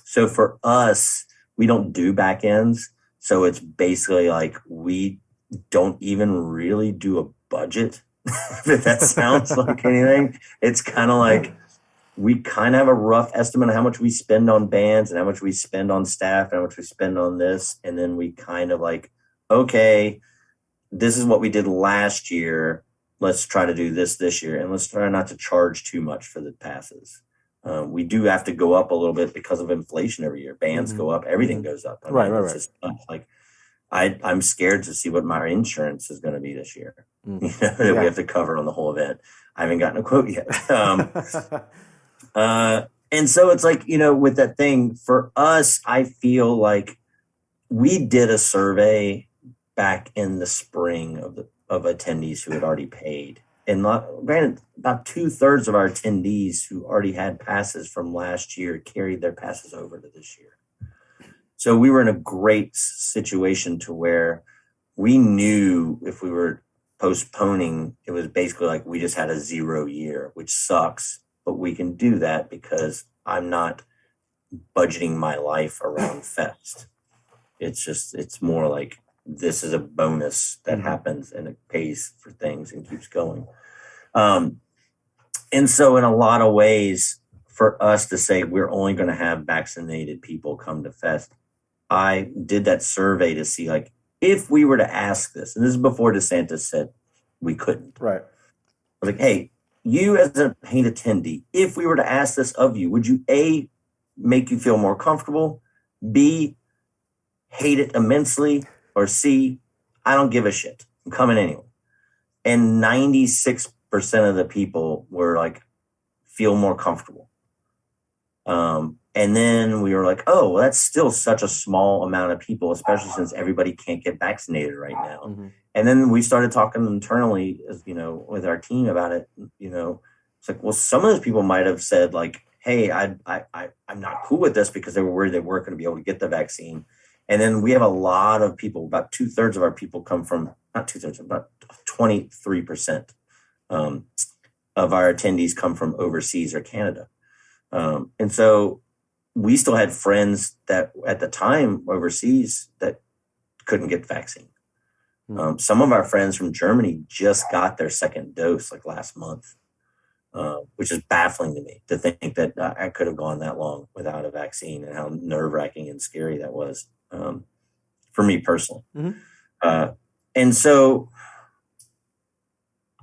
So for us, we don't do back ends. So it's basically like we don't even really do a budget. If that sounds like anything, it's kind of like we kind of have a rough estimate of how much we spend on bands and how much we spend on staff and how much we spend on this. And then we kind of like, okay, this is what we did last year. Let's try to do this year. And let's try not to charge too much for the passes. We do have to go up a little bit because of inflation every year. Bands go up, everything goes up. Right. It's just like I'm scared to see what my insurance is going to be this year. That we have to cover on the whole event. I haven't gotten a quote yet. And so it's like, with that thing for us, I feel like we did a survey back in the spring of attendees who had already paid. And granted, about 2/3 of our attendees who already had passes from last year carried their passes over to this year. So we were in a great situation to where we knew if we were postponing, it was basically like we just had a 0 year, which sucks. But we can do that because I'm not budgeting my life around Fest. It's more like this is a bonus that happens and it pays for things and keeps going. And so in a lot of ways, for us to say we're only going to have vaccinated people come to Fest, I did that survey to see like if we were to ask this, and this is before DeSantis said we couldn't. Right. I was like, hey, you as a paid attendee, if we were to ask this of you, would you A, make you feel more comfortable, B, hate it immensely, or C, I don't give a shit, I'm coming anyway? And 96% of the people were like, feel more comfortable. And then we were like, oh, well, that's still such a small amount of people, especially since everybody can't get vaccinated right now. And then we started talking internally, with our team about it. It's like, well, some of those people might have said like, hey, I'm not cool with this because they were worried they weren't going to be able to get the vaccine. And then we have a lot of people, about 2/3 of our people come from, not 2/3, about 23% of our attendees come from overseas or Canada. And so we still had friends that at the time overseas that couldn't get the vaccine. Some of our friends from Germany just got their second dose like last month, which is baffling to me to think that I could have gone that long without a vaccine and how nerve-wracking and scary that was for me personally. And so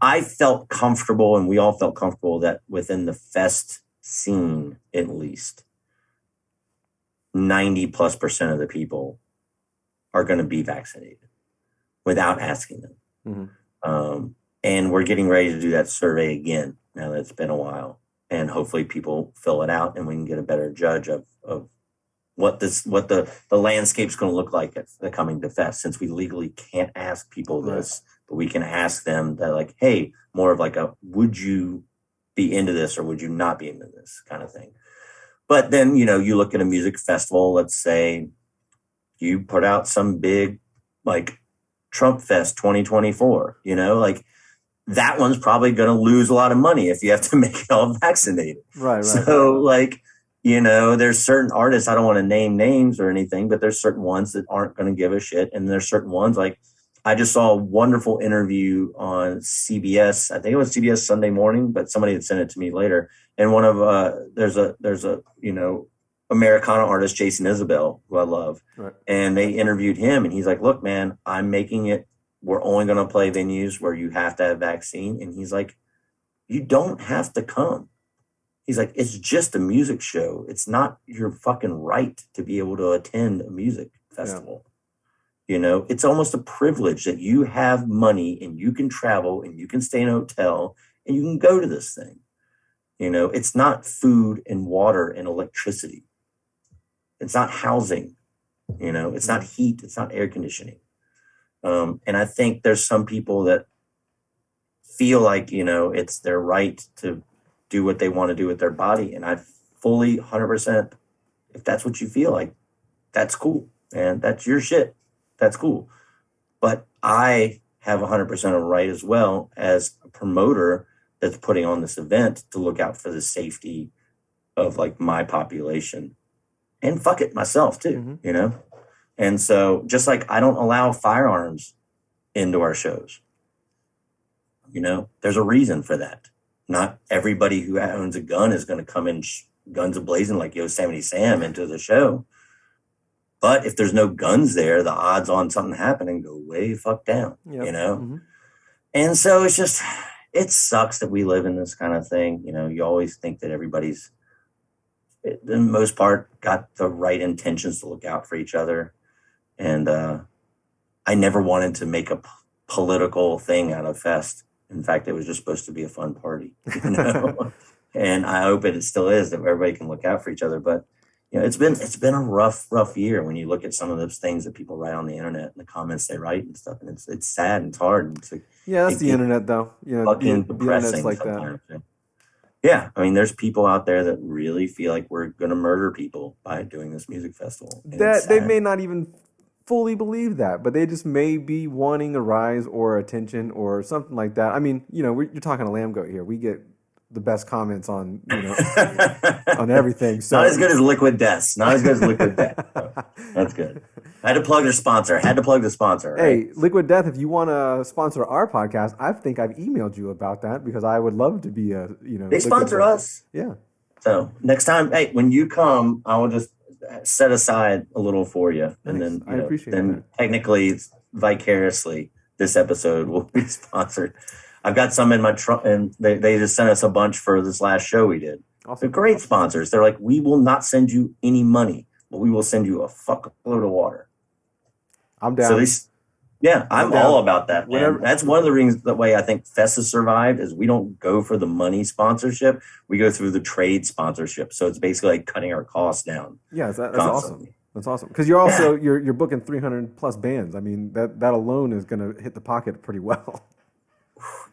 I felt comfortable, and we all felt comfortable, that within the fest scene, at least 90+% of the people are going to be vaccinated without asking them. And we're getting ready to do that survey again now that it's been a while, and hopefully people fill it out and we can get a better judge of what the landscape's going to look like at the coming to fest, since we legally can't ask people this, but we can ask them that, like, hey, more of like a, would you be into this or would you not be into this kind of thing. But then, you know, you look at a music festival, let's say you put out some big, like, Trump Fest 2024, you know, like, that one's probably going to lose a lot of money if you have to make it all vaccinated. Right. So, like, you know, there's certain artists, I don't want to name names or anything, but there's certain ones that aren't going to give a shit. And there's certain ones, like, I just saw a wonderful interview on CBS. I think it was CBS Sunday Morning, but somebody had sent it to me later. And one of, there's a, you know, Americana artist, Jason Isabel, who I love. Right. And they interviewed him and he's like, look, man, I'm making it, we're only going to play venues where you have to have vaccine. And he's like, you don't have to come. He's like, it's just a music show. It's not your fucking right to be able to attend a music festival. Yeah. You know, it's almost a privilege that you have money and you can travel and you can stay in a hotel and you can go to this thing. You know, it's not food and water and electricity. It's not housing. You know, it's not heat. It's not air conditioning. And I think there's some people that feel like, you know, it's their right to do what they want to do with their body. And I fully 100%, if that's what you feel like, that's cool. And that's your shit. That's cool. But I have 100% of right as well as a promoter that's putting on this event to look out for the safety of, like, my population and fuck it, myself too, you know? And so just like I don't allow firearms into our shows, you know, there's a reason for that. Not everybody who owns a gun is going to come in guns a-blazing like Yosemite Sam into the show. But if there's no guns there, the odds on something happening go way fuck down, you know? And so it's just, it sucks that we live in this kind of thing. You know, you always think that everybody's, for the most part, got the right intentions to look out for each other. And I never wanted to make a political thing out of Fest. In fact, it was just supposed to be a fun party, you know? And I hope it still is, that everybody can look out for each other. But, you know, it's been a rough year when you look at some of those things that people write on the internet and the comments they write and stuff. And it's sad and it's hard. And it's like, yeah, that's the internet, though. You know, the internet's like that. Yeah, I mean, there's people out there that really feel like we're going to murder people by doing this music festival. That they may not even fully believe that, but they just may be wanting a rise or attention or something like that. I mean, you know, you're talking to Lambgoat here. We get the best comments on, you know, on everything. So not as good as Liquid Death. Not as good as Liquid Death. So that's good. I had to plug their sponsor. Right? Hey, Liquid Death, if you want to sponsor our podcast, I think I've emailed you about that because I would love to be a, you know. They sponsor us. Yeah. So next time, hey, when you come, I will just set aside a little for you. And then, I appreciate that. Technically, vicariously, this episode will be sponsored. I've got some in my trunk, and they just sent us a bunch for this last show we did. Awesome. They're great sponsors. They're like, we will not send you any money, but we will send you a fuckload of water. I'm down. So I'm all about that, man. That's one of the reasons, the way I think Fest has survived is we don't go for the money sponsorship. We go through the trade sponsorship. So it's basically like cutting our costs down. Yeah, that's awesome. That's awesome. Because you're also, you're booking 300 plus bands. I mean, that alone is going to hit the pocket pretty well.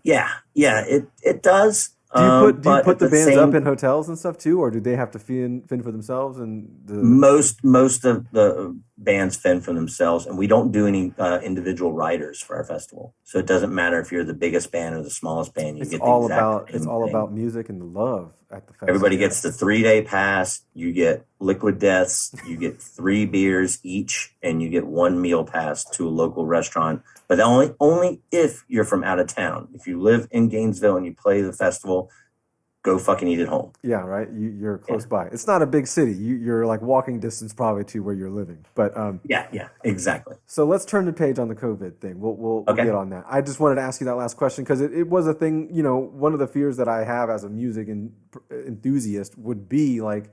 Yeah, it does. Do you put the bands up in hotels and stuff too, or do they have to fend for themselves? And most of the bands fend for themselves, and we don't do any individual riders for our festival. So it doesn't matter if you're the biggest band or the smallest band. It's all about music and the love at the festival. Everybody gets the 3-day pass. You get Liquid Deaths. You get 3 beers each, and you get 1 meal pass to a local restaurant. But only if you're from out of town. If you live in Gainesville and you play the festival, go fucking eat at home. Yeah, right. You're Yeah. close by. It's not a big city. You're like walking distance probably to where you're living. But Yeah. Yeah. Exactly. so let's turn the page on the COVID thing. We'll get Okay. on that. I just wanted to ask you that last question because it was a thing. You know, one of the fears that I have as a music enthusiast would be like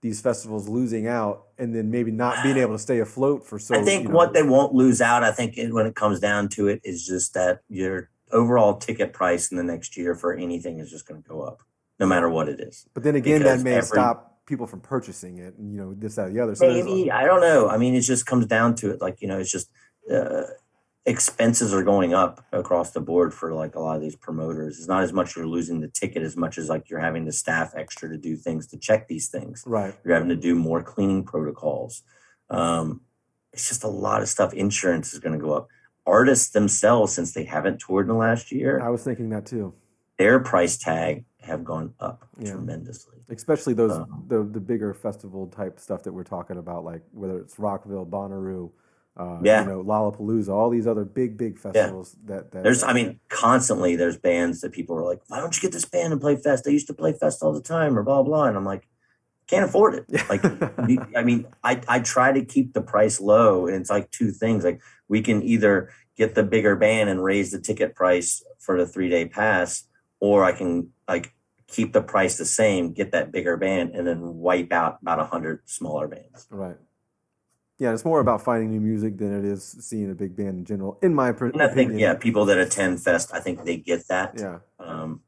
these festivals losing out and then maybe not being able to stay afloat for I so think what they won't lose out, I think when it comes down to it, is just that your overall ticket price in the next year for anything is just going to go up, no matter what it is, But then again, that because may every stop people from purchasing it, and this, that, the other. So there's maybe I don't know. I mean, it just comes down to it. Like it's just uh, expenses are going up across the board for like a lot of these promoters. It's not as much you're losing the ticket as much as like you're having to staff extra to do things to check these things. right. You're having to do more cleaning protocols. Um, it's just a lot of stuff. Insurance is going to go up. Artists themselves, since they haven't toured in the last I year, was thinking that too. their price tag have gone up Yeah. tremendously. Especially those Um, the bigger festival type stuff that we're talking about, like whether it's Rockville, Bonnaroo, yeah, Lollapalooza, all these other big yeah. festivals that There's, I mean, constantly there's bands that people are like, why don't you get this band and play fest? They used to play fest all the time, or blah blah. And I'm like, can't afford it. Like, yeah. I mean, I try to keep the price low, and it's like two things. Like, we can either get the bigger band and raise the ticket price for the 3 day pass, or I can like keep the price the same, get that bigger band, and then wipe out about 100 smaller bands. Right. Yeah, it's more about finding new music than it is seeing a big band in general, in my And I think, opinion. yeah, people that attend fest, I think they get that. Yeah.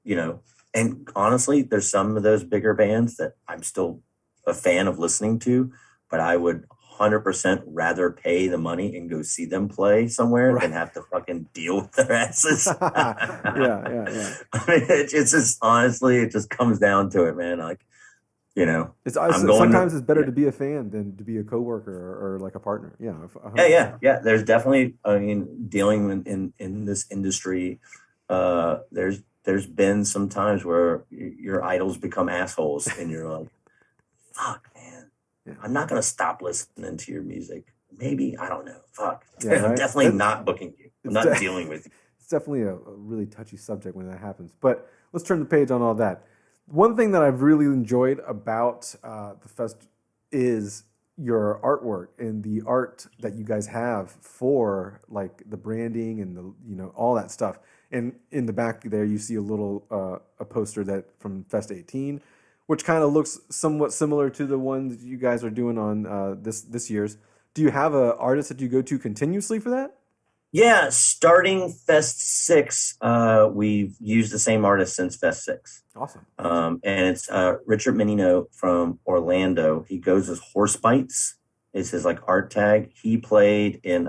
You know, and honestly, there's some of those bigger bands that I'm still a fan of listening to, but I would 100% rather pay the money and go see them play somewhere Right. than have to fucking deal with their asses. Yeah. I mean, it's just honestly, it just comes down to it, man. Like, It's I'm going to, sometimes it's better yeah, to be a fan than to be a coworker or like a partner. Yeah, yeah, 100%. yeah, yeah. There's definitely, I mean, dealing in this industry, there's been some times where your idols become assholes, and you're like, fuck, man, Yeah. I'm not gonna stop listening to your music. Maybe I don't know. Fuck, Yeah, I'm right. definitely not booking you. I'm It's not dealing with you. it's definitely a really touchy subject when that happens. But let's turn the page on all that. One thing that I've really enjoyed about the fest is your artwork and the art that you guys have for like the branding and the all that stuff. And in the back there, you see a little a poster that from Fest 18, which kind of looks somewhat similar to the ones you guys are doing on this year's. Do you have a artist that you go to continuously for that? Yeah, starting Fest 6, we've used the same artist since Fest 6. Awesome. And it's Richard Menino from Orlando. He goes as Horse Bites is his like art tag. He played in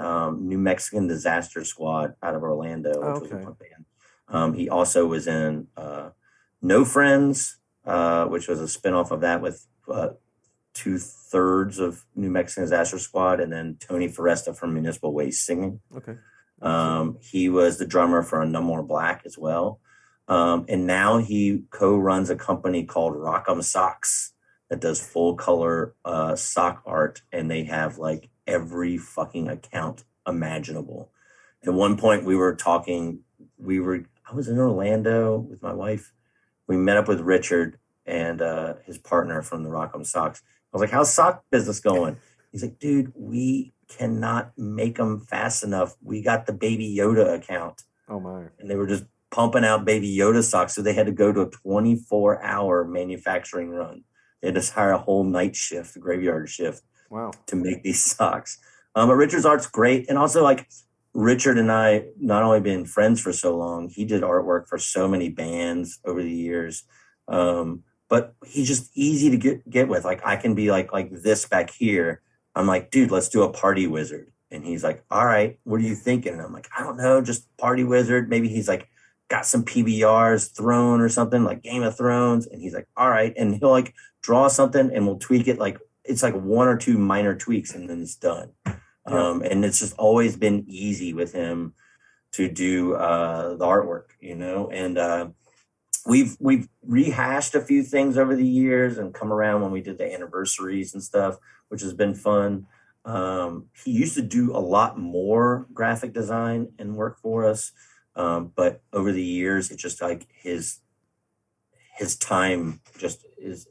New Mexican Disaster Squad out of Orlando, Oh, which was a okay. punk band. He also was in No Friends, which was a spinoff of that with two-thirds of New Mexican Disaster Squad, and then Tony Foresta from Municipal Waste singing. Okay. He was the drummer for No More Black as well. And now he co-runs a company called Rock'em Socks that does full color sock art, and they have like every fucking account imaginable. At one point we were talking, I was in Orlando with my wife. We met up with Richard and his partner from the Rock'em Socks. I was like, how's sock business going? He's like, dude, we cannot make them fast enough. We got the Baby Yoda account, Oh my. and they were just pumping out Baby Yoda socks. So they had to go to a 24-hour manufacturing run. They had to hire a whole night shift, a graveyard shift, Wow. to make these socks. But Richard's art's great. And also, like, Richard and I, not only been friends for so long, he did artwork for so many bands over the years. But he's just easy to get with. Like, I can be like this back here. I'm like, dude, let's do a party wizard. And he's like, all right, what are you thinking? And I'm like, I don't know, just party wizard. Maybe he's like got some PBRs thrown or something like Game of Thrones. And he's like, all right. And he'll like draw something and we'll tweak it. Like it's like one or two minor tweaks and then it's done. Yeah. And it's just always been easy with him to do the artwork, and we've rehashed a few things over the years and come around when we did the anniversaries and stuff, which has been fun. He used to do a lot more graphic design and work for us, but over the years, it's just like his time just is,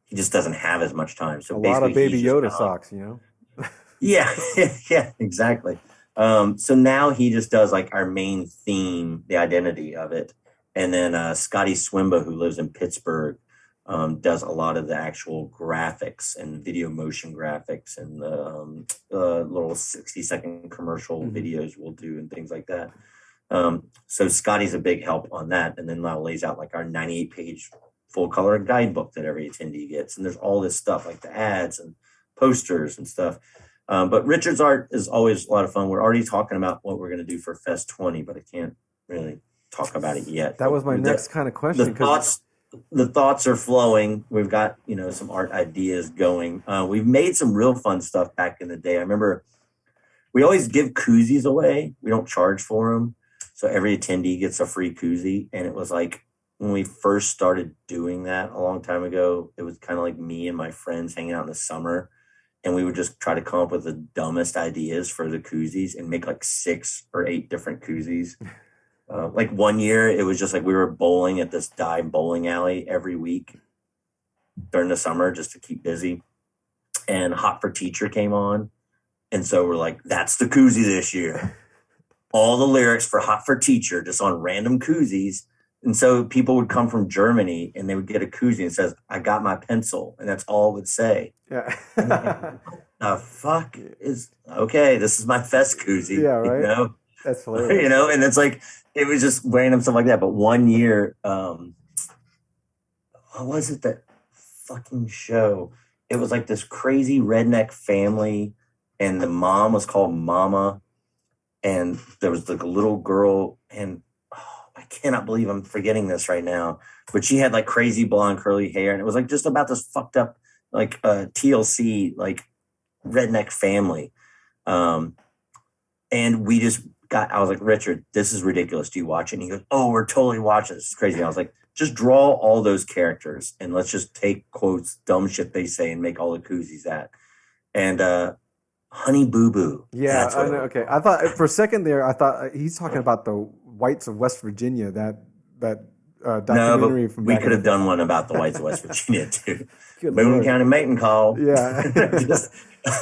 he just doesn't have as much time. So A lot of basically Baby he's just Yoda kind of like, socks, you know? yeah, yeah, exactly. So now he just does like our main theme, the identity of it. And then Scotty Swimba, who lives in Pittsburgh, does a lot of the actual graphics and video motion graphics and the little 60-second commercial Hmm. videos we'll do and things like that. So Scotty's a big help on that. And then now lays out like our 98-page full color guidebook that every attendee gets. And there's all this stuff like the ads and posters and stuff. But Richard's art is always a lot of fun. We're already talking about what we're going to do for Fest 20, but I can't really talk about it yet. That But was my next kind of the question because thoughts the thoughts are flowing. We've got some art ideas going. We've made some real fun stuff back in the day. I remember we always give koozies away. We don't charge for them, so every attendee gets a free koozie. And it was like when we first started doing that a long time ago, it was kind of like me and my friends hanging out in the summer, and we would just try to come up with the dumbest ideas for the koozies and make like 6 or 8 different koozies. Like one year, it was just like we were bowling at this dive bowling alley every week during the summer just to keep busy. And Hot for Teacher came on. And so we're like, that's the koozie this year. All the lyrics for Hot for Teacher just on random koozies. And so people would come from Germany and they would get a koozie and says, I got my pencil. And that's all it would say. yeah. And you're like, what the fuck is okay? This is my fest koozie, Yeah, right. That's hilarious. and it's like it was just random stuff like that. But one year, what was it that fucking show? It was like this crazy redneck family, and the mom was called Mama, and there was like a little girl, and I cannot believe I'm forgetting this right now, but she had like crazy blonde curly hair, and it was like just about this fucked up like TLC like redneck family. And we just I was like, Richard, this is ridiculous. Do you watch it? And he goes, oh, we're totally watching. This is crazy. I was like, just draw all those characters and let's just take quotes, dumb shit they say and make all the koozies that. And Honey Boo Boo. Yeah, That's I what know. it was. Okay, I thought for a second there, I thought he's talking about the whites of West Virginia, that No, but documentary from we back in could the have done day. one about the whites of West Virginia too. Good Boone Lord. County mating call. Yeah. Just,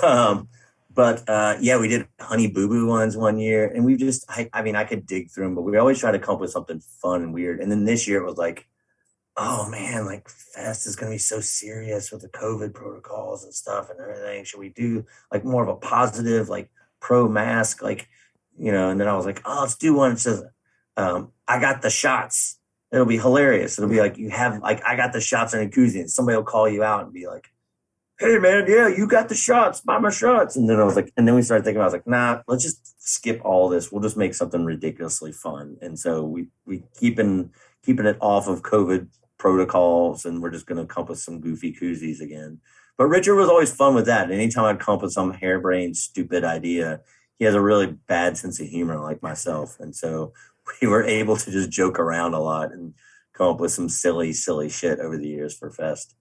um, but yeah, we did Honey Boo Boo ones one year, and we just, I mean, I could dig through them, but we always try to come up with something fun and weird. And then this year it was like, oh man, like Fest is going to be so serious with the COVID protocols and stuff and everything. Should we do like more of a positive, like pro mask, like, And then I was like, oh, let's do one that says, I got the shots. It'll be hilarious. It'll be like you have like I got the shots on a koozie, and somebody will call you out and be like, hey man, yeah, you got the shots, buy my shots. And then I was like, and then we started thinking, I was like, nah, let's just skip all this. We'll just make something ridiculously fun. And so we keeping it off of COVID protocols, and we're just gonna come up with some goofy koozies again. But Richard was always fun with that. Anytime I'd come up with some harebrained, stupid idea, he has a really bad sense of humor like myself. And so we were able to just joke around a lot and come up with some silly shit over the years for Fest.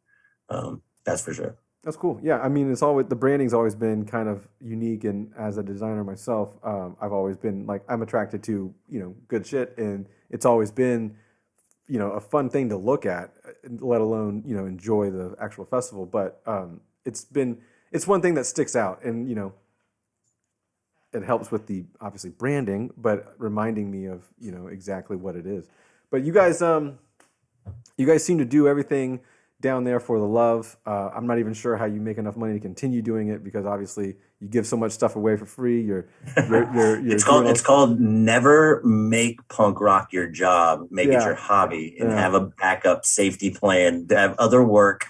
That's for sure. That's cool. Yeah, I mean, it's always the branding's always been kind of unique, and as a designer myself, I've always been like I'm attracted to good shit, and it's always been a fun thing to look at, let alone enjoy the actual festival. But it's one thing that sticks out, and it helps with the obviously branding, but reminding me of exactly what it is. But you guys seem to do everything down there for the love. I'm not even sure how you make enough money to continue doing it, because obviously you give so much stuff away for free. You're it's called never make punk rock your job. Make it your hobby and have a backup safety plan. To have other work.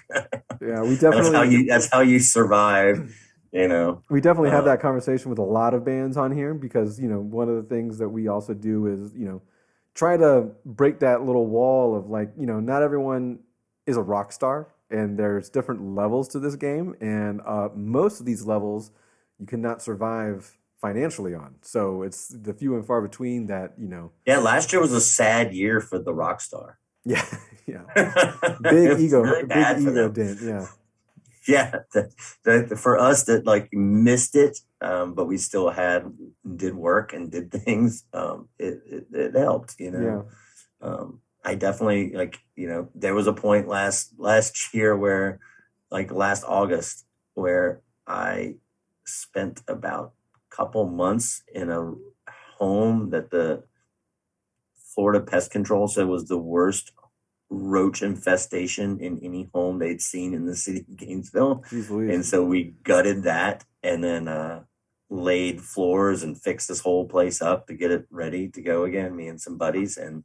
Yeah, we definitely that's how you survive. We definitely have that conversation with a lot of bands on here, because one of the things that we also do is try to break that little wall of like not everyone is a rock star, and there's different levels to this game, and most of these levels you cannot survive financially on. So it's the few and far between that Yeah, last year was a sad year for the rock star. Yeah, yeah. Big ego, really big ego dent. Yeah. Yeah, for us that like missed it, but we still did work and did things. It helped, Yeah. I definitely there was a point last year where last August where I spent about a couple months in a home that the Florida Pest Control said was the worst roach infestation in any home they'd seen in the city of Gainesville. Jeez Louise. And so we gutted that and then laid floors and fixed this whole place up to get it ready to go again, me and some buddies. And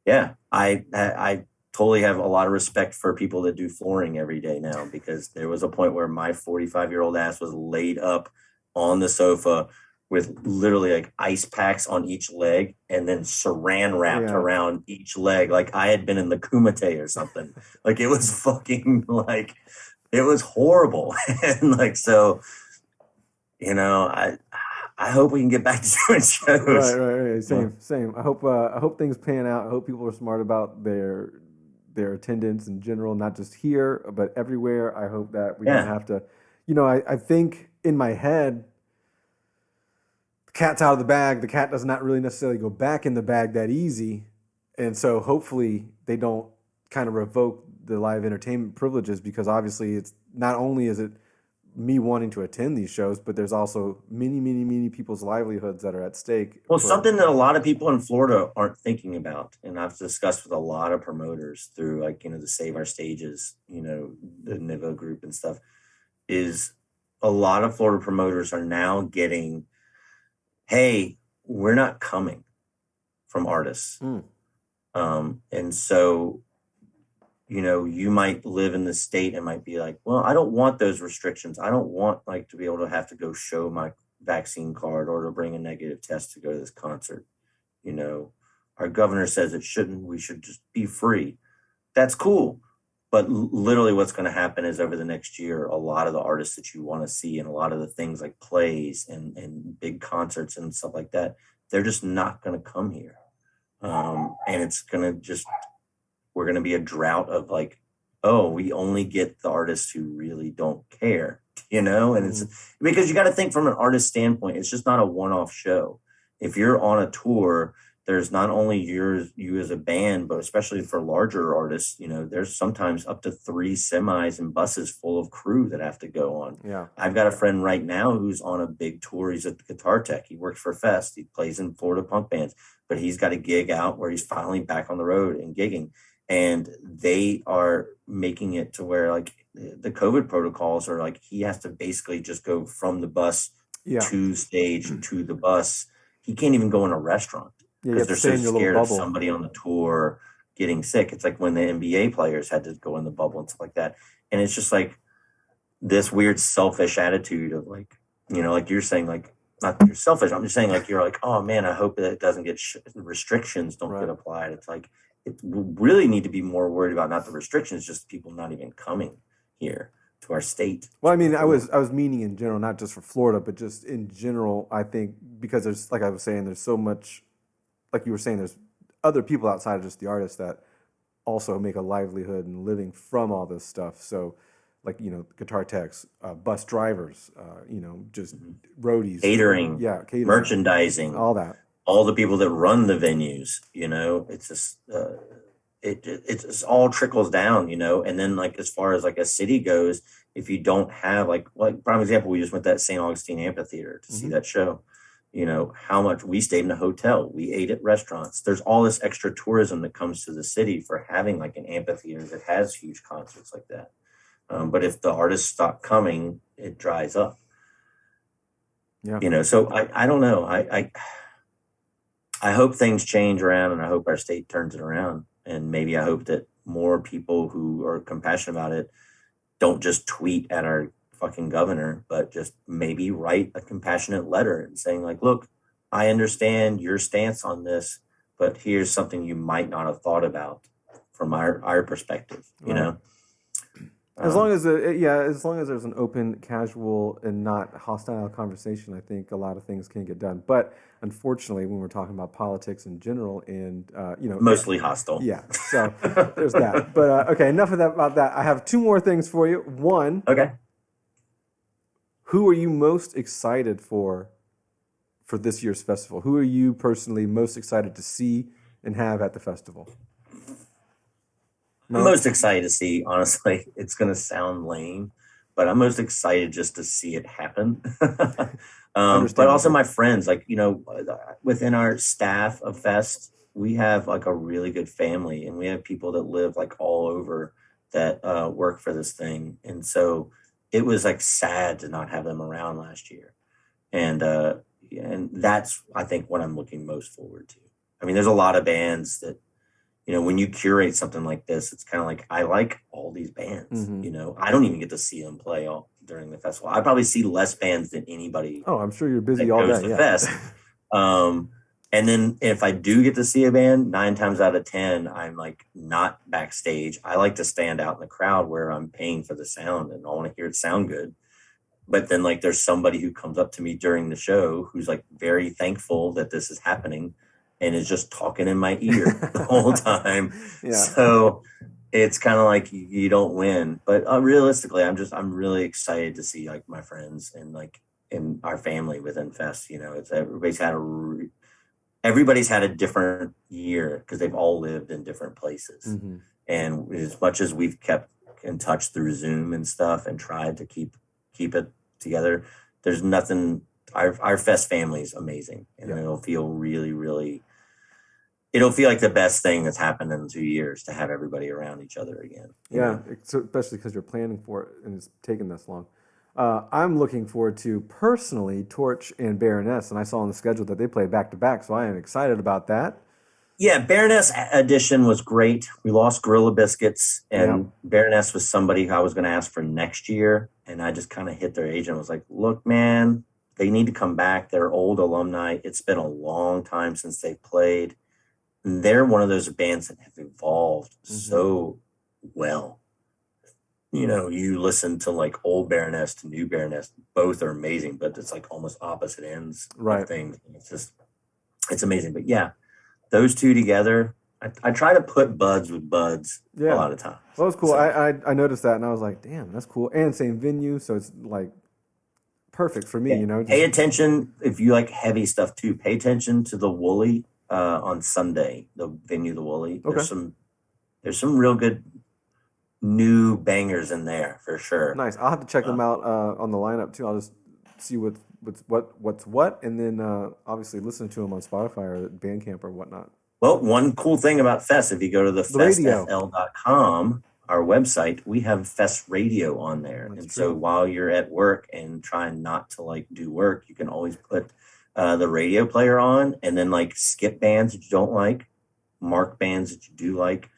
yeah, I totally have a lot of respect for people that do flooring every day now, because there was a point where my 45-year-old ass was laid up on the sofa with literally like ice packs on each leg and then saran wrapped around each leg, like I had been in the Kumite or something. Like it was fucking like it was horrible. And like so, I hope we can get back to doing shows. Right. Same. I hope things pan out. I hope people are smart about their attendance in general, not just here but everywhere. I hope that we don't have to. I think in my head, the cat's out of the bag. The cat does not really necessarily go back in the bag that easy, and so hopefully they don't kind of revoke the live entertainment privileges, because obviously it's not only is it me wanting to attend these shows, but there's also many people's livelihoods that are at stake. Well, something that a lot of people in Florida aren't thinking about, and I've discussed with a lot of promoters through the Save Our Stages, the Nivo group and stuff, is a lot of Florida promoters are now getting, hey, we're not coming from artists. And so you might live in the state and might be like, well, I don't want those restrictions. I don't want to be able to have to go show my vaccine card or to bring a negative test to go to this concert. Our governor says it shouldn't. We should just be free. That's cool. But literally what's going to happen is over the next year, a lot of the artists that you want to see and a lot of the things like plays and big concerts and stuff like that, they're just not going to come here. And it's going to we're going to be a drought of we only get the artists who really don't care, and it's because you got to think from an artist standpoint, it's just not a one-off show. If you're on a tour, there's not only you as a band, but especially for larger artists, there's sometimes up to 3 semis and buses full of crew that have to go on. Yeah. I've got a friend right now who's on a big tour. He's at the Guitar Tech. He works for Fest. He plays in Florida punk bands, but he's got a gig out where he's finally back on the road and gigging. And they are making it to where the COVID protocols are he has to basically just go from the bus to stage to the bus. He can't even go in a restaurant because they're so scared of somebody on the tour getting sick. It's like when the NBA players had to go in the bubble and stuff like that. And it's just this weird selfish attitude of you're saying not that you're selfish. I'm just saying you're oh man, I hope that it doesn't get restrictions don't get applied. It's we really need to be more worried about not the restrictions, just people not even coming here to our state. Well, I mean, I was meaning in general, not just for Florida, but just in general. I think because there's, like I was saying, there's so much, like you were saying, there's other people outside of just the artists that also make a livelihood and living from all this stuff. So, guitar techs, bus drivers, just roadies, catering, merchandising, all that. All the people that run the venues, it's just it's all trickles down, and then as far as a city goes, if you don't have prime example, we just went to that St. Augustine Amphitheater to see that show. How much we stayed in a hotel, we ate at restaurants. There's all this extra tourism that comes to the city for having an amphitheater that has huge concerts like that. But if the artists stop coming, it dries up. So I don't know. I hope things change around, and I hope our state turns it around. And maybe I hope that more people who are compassionate about it don't just tweet at our fucking governor, but just maybe write a compassionate letter and saying look, I understand your stance on this, but here's something you might not have thought about from our perspective, you know? As long as there's an open, casual, and not hostile conversation, I think a lot of things can get done. But unfortunately, when we're talking about politics in general, and mostly hostile. Yeah, so there's that. But okay, enough of that about that. I have 2 more things for you. One, okay, who are you most excited for this year's festival? Who are you personally most excited to see and have at the festival? I'm No, most excited to see, honestly, it's going to sound lame, but I'm most excited just to see it happen. But also understandable. my friends, like, within our staff of Fest, we have like a really good family and we have people that live like all over that work for this thing. And so it was like sad to not have them around last year. And that's, I think, what I'm looking most forward to. I mean, there's a lot of bands that, when you curate something like this, it's kind of like I like all these bands. Hmm. I don't even get to see them play all during the festival. I probably see less bands than anybody Oh, I'm sure you're busy that all goes day. to Yeah. Fest. Um, and then if I do get to see a band, 9 times out of 10, I'm like not backstage. I like to stand out in the crowd where I'm paying for the sound and I want to hear it sound good. But then like there's somebody who comes up to me during the show who's like very thankful that this is happening and is just talking in my ear the whole time. Yeah. So it's kind of like you don't win. But realistically, I'm really excited to see like my friends and like in our family within Fest. It's everybody's had a different year because they've all lived in different places. Hmm. And as much as we've kept in touch through Zoom and stuff and tried to keep it together, there's nothing. Our Fest family is amazing, and Yeah. it'll feel like the best thing that's happened in 2 years to have everybody around each other again. Yeah. Especially because you're planning for it and it's taken this long. I'm looking forward to personally Torch and Baroness, and I saw on the schedule that they play back to back, so I am excited about that. Yeah, Baroness edition was great. We lost Gorilla Biscuits, Yeah. and Baroness was somebody I was going to ask for next year. And I just kind of hit their agent. Was like, look, man, they need to come back. They're old alumni. It's been a long time since they've played. And they're one of those bands that have evolved Hmm. so well. You listen to like old Baroness to new Baroness, both are amazing, but it's like almost opposite ends of Right. things. It's amazing. But yeah, those two together, I try to put buds with buds a Yeah. lot of times. Well, that was cool. So I noticed that and I was like, damn, that's cool. And same venue, so it's like perfect for me, yeah, pay just attention if you like heavy stuff too. Pay attention to the Woolly on Sunday, the venue, the Woolly. okay. There's some real good new bangers in there for sure. Nice. I'll have to check Uh, them out on the lineup too. I'll just see what's what, and then obviously listen to them on Spotify or Bandcamp or whatnot. well, one cool thing about Fest, if you go to the The radio. festfl.com, our website, we have Fest Radio on there. That's And so true. while you're at work and trying not to like do work, you can always put the radio player on and then like skip bands that you don't like, mark bands that you do like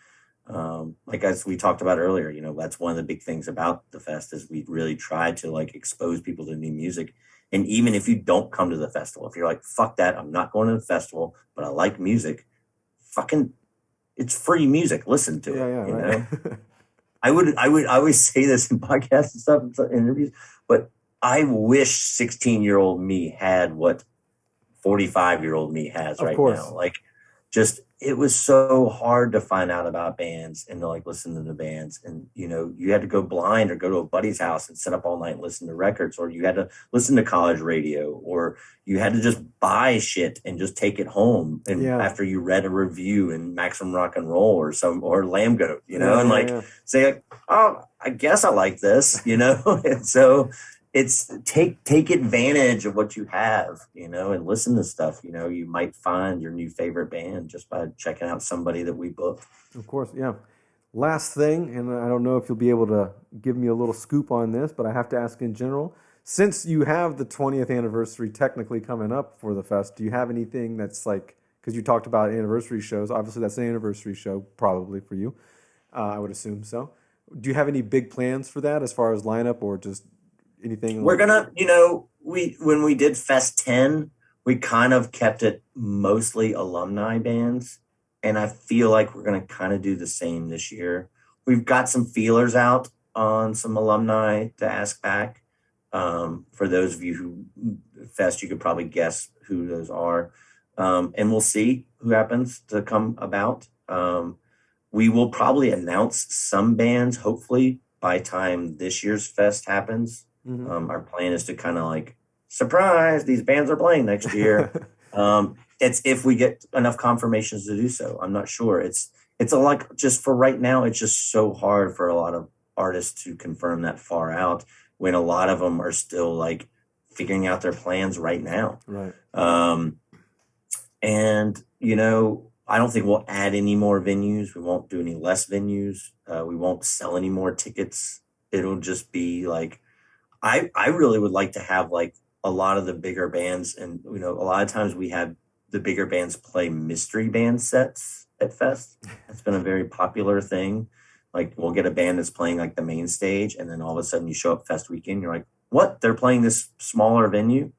as we talked about earlier, that's one of the big things about the fest is we really try to like expose people to new music. And even if you don't come to the festival, if you're like, fuck that, I'm not going to the festival, but I like music, fucking, it's free music. Listen to Yeah, it. yeah, right. I always say this in podcasts and stuff, and interviews, but I wish 16-year-old me had what 45-year-old me has Of right now. course. Like, just it was so hard to find out about bands and to like listen to the bands. And you had to go blind or go to a buddy's house and sit up all night and listen to records, or you had to listen to college radio, or you had to just buy shit and just take it home. And Yeah. after you read a review in Maximum Rock and Roll or Lambgoat, Yeah, and yeah, like yeah. say, like, oh, I guess I like this, and so it's take advantage of what you have, and listen to stuff. You might find your new favorite band just by checking out somebody that we booked. Of course, yeah. Last thing, and I don't know if you'll be able to give me a little scoop on this, but I have to ask in general. Since you have the 20th anniversary technically coming up for the fest, do you have anything that's like, because you talked about anniversary shows, obviously that's an anniversary show probably for you. I would assume so. Do you have any big plans for that as far as lineup or just anything We're like? gonna, we when we did Fest 10, we kind of kept it mostly alumni bands, and I feel like we're gonna kind of do the same this year. We've got some feelers out on some alumni to ask back. For those of you who Fest, you could probably guess who those are, and we'll see who happens to come about. We will probably announce some bands, hopefully, by time this year's fest happens. Hmm. Our plan is to kind of like surprise these bands are playing next year. It's if we get enough confirmations to do so. I'm not sure. it's a like just for right now, it's just so hard for a lot of artists to confirm that far out when a lot of them are still like figuring out their plans right now. Right. And I don't think we'll add any more venues. We won't do any less venues. We won't sell any more tickets. It'll just be like I really would like to have like a lot of the bigger bands, and a lot of times we have the bigger bands play mystery band sets at Fest. That's been a very popular thing. Like we'll get a band that's playing like the main stage, and then all of a sudden you show up Fest weekend, you're like, what? They're playing this smaller venue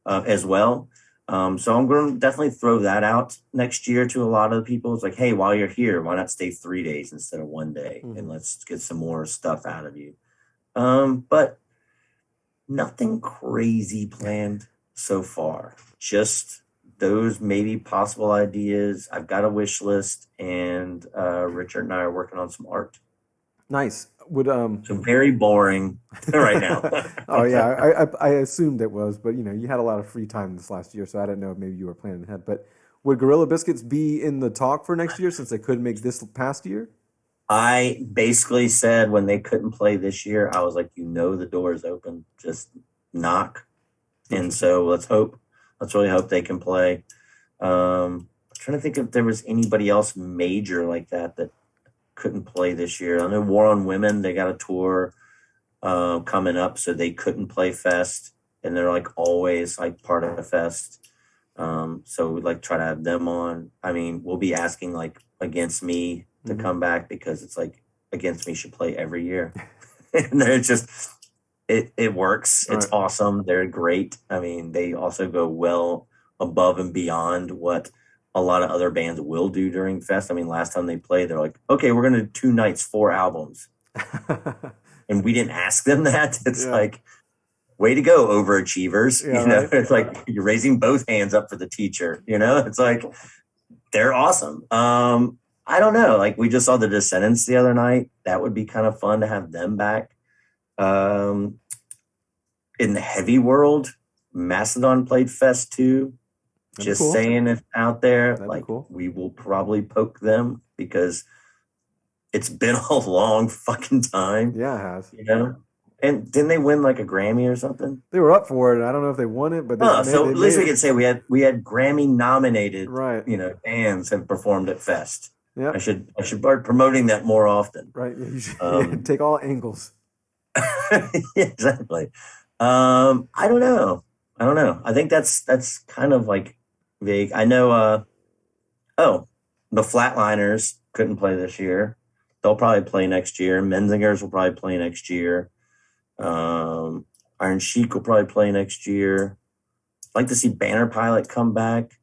as well. So I'm going to definitely throw that out next year to a lot of people. It's like, hey, while you're here, why not stay 3 days instead of 1 day, and let's get some more stuff out of you. But nothing crazy planned so far. Just those maybe possible ideas. I've got a wish list, and Richard and I are working on some art. Nice. Would So very boring right now. Oh yeah, I assumed it was, but you had a lot of free time this last year, so I didn't know if maybe you were planning ahead. But would Gorilla Biscuits be in the talk for next year since they couldn't make this past year? I basically said when they couldn't play this year, I was like, the door is open. Just knock. And so let's really hope they can play. I'm trying to think if there was anybody else major like that couldn't play this year. I know War on Women, they got a tour coming up, so they couldn't play Fest, and they're like always like part of the Fest. So we'd like try to have them on. I mean, we'll be asking like Against Me to come back, because it's like Against Me should play every year. And they're just it works. It's awesome. They're great. I mean, they also go well above and beyond what a lot of other bands will do during Fest. I mean, last time they played, they're like, okay, we're going to do 2 nights, 4 albums. And we didn't ask them that. It's like, way to go, overachievers. It's like you're raising both hands up for the teacher. It's like, they're awesome. I don't know. Like we just saw the Descendants the other night. That would be kind of fun to have them back. In the heavy world, Mastodon played Fest too. That'd just cool. saying it out there. That'd like cool. We will probably poke them because it's been a long fucking time. Yeah, it has. And didn't they win like a Grammy or something? They were up for it. I don't know if they won it, but so at least we could say we had Grammy nominated, bands have performed at Fest. Yeah, I should start promoting that more often. Right, you should take all angles. Exactly. I don't know. I think that's kind of like vague. I know. The Flatliners couldn't play this year. They'll probably play next year. Menzingers will probably play next year. Iron Sheik will probably play next year. I'd like to see Banner Pilot come back.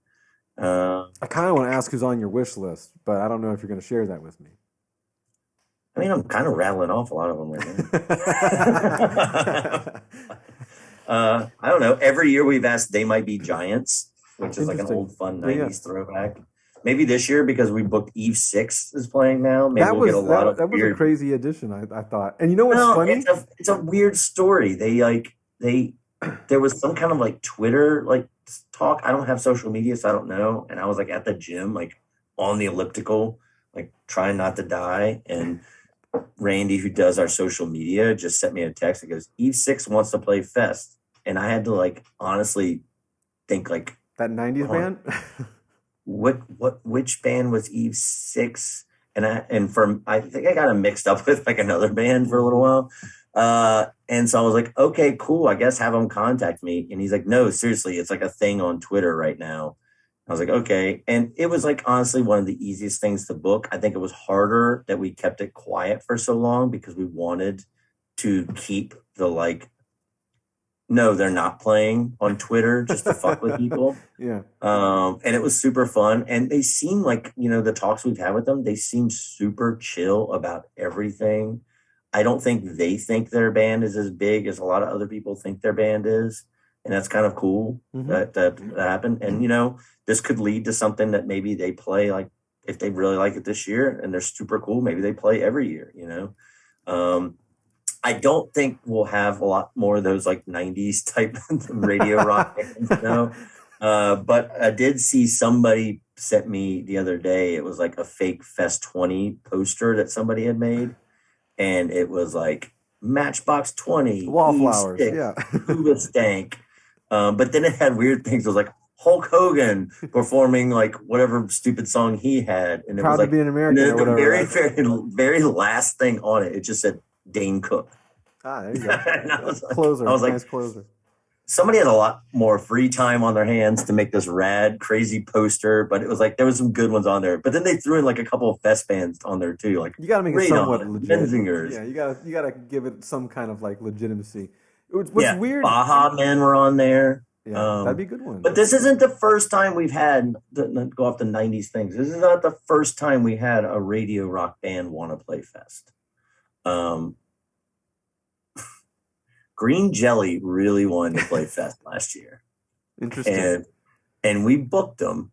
I kind of want to ask who's on your wish list, but I don't know if you're going to share that with me. I mean, I'm kind of rattling off a lot of them right now. I don't know. Every year we've asked They Might Be Giants, which is like an old fun 90s throwback. Maybe this year, because we booked Eve 6 is playing now. Maybe we'll get a lot of that was a crazy addition, I thought. And you know what's funny? It's a weird story. There was some kind of like Twitter like talk. I don't have social media, so I don't know. And I was like at the gym, like on the elliptical, like trying not to die. And Randy, who does our social media, just sent me a text that goes, Eve 6 wants to play Fest. And I had to like honestly think like that 90s band? Which band was Eve 6? I think I got him mixed up with like another band for a little while. And so I was like, okay, cool. I guess have him contact me. And he's like, no, seriously, it's like a thing on Twitter right now. I was like, okay. And it was like, honestly, one of the easiest things to book. I think it was harder that we kept it quiet for so long because we wanted to keep the like, no, they're not playing on Twitter just to fuck with people. Yeah. And it was super fun. And they seem like, the talks we've had with them, they seem super chill about everything. I don't think they think their band is as big as a lot of other people think their band is. And that's kind of cool that happened. And, this could lead to something that maybe they play, like if they really like it this year and they're super cool, maybe they play every year, I don't think we'll have a lot more of those like 90s type radio rock bands, But I did see somebody sent me the other day. It was like a fake Fest 20 poster that somebody had made, and it was like Matchbox 20, Eve Wallflowers, 6, yeah. Hooba Stank. But then it had weird things. It was like Hulk Hogan performing like whatever stupid song he had, and it was Proud to like, be an and American then or the whatever, very, right? very last thing on it, it just said Dane Cook. Ah, there you go. And I Closer, was like, nice closer. somebody had a lot more free time on their hands to make this rad, crazy poster. But it was like there was some good ones on there. But then they threw in like a couple of fest bands on there too, like You got to make it somewhat Radon, legit. Menzingers. Yeah, you gotta give it some kind of like legitimacy. What's Yeah, weird? Baja Men were on there. Yeah, that'd be a good one. But this isn't the first time we've had go off the '90s things. This is not the first time we had a radio rock band want to play fest. Um, Green Jelly really wanted to play fest last year, Interesting. and we booked them,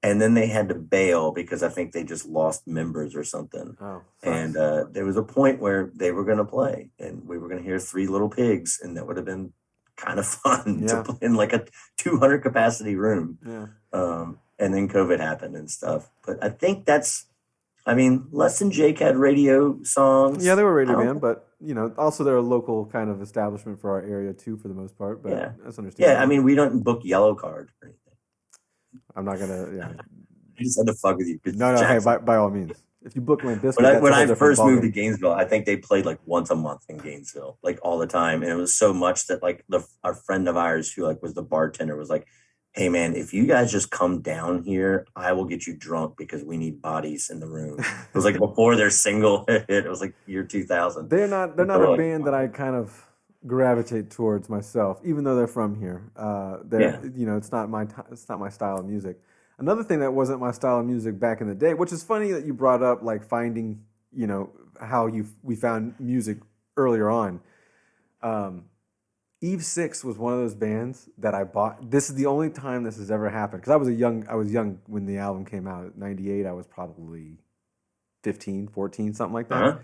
and then they had to bail because I think they just lost members or something. Oh, And sucks. there was a point where they were going to play, and we were going to hear Three Little Pigs, and that would have been kind of fun to Yeah, play in like a 200 capacity room. yeah. And then COVID happened and stuff. But I think I mean, Less Than Jake had radio Yeah, songs. they were a I radio don't, band, but also they're a local kind of establishment for our area too, for the most part. But yeah. that's Yeah, I understandable. mean, we don't book Yellow Card or anything. I'm not gonna. Yeah, I just had to fuck with you because no, it's no. Hey, Jackson. by all means, if you book Limp When Bizkit, I that's a when whole I different first moved to ballgame. Gainesville, I think they played like once a month in Gainesville, like all the time, and it was so much that like our friend of ours who like was the bartender was like, "Hey man, if you guys just come down here, I will get you drunk because we need bodies in the room." It was like before their single hit. It was like year 2000. They're And not so a we're like, band that I kind of gravitate towards myself, even though they're from here. yeah, It's not it's not my style of music. Another thing that wasn't my style of music back in the day, which is funny that you brought up, like finding, how we found music earlier on. Um, Eve Six was one of those bands that I bought. This is the only time this has ever happened because I was young when the album came out. '98, I was probably 15, 14, something like that. huh?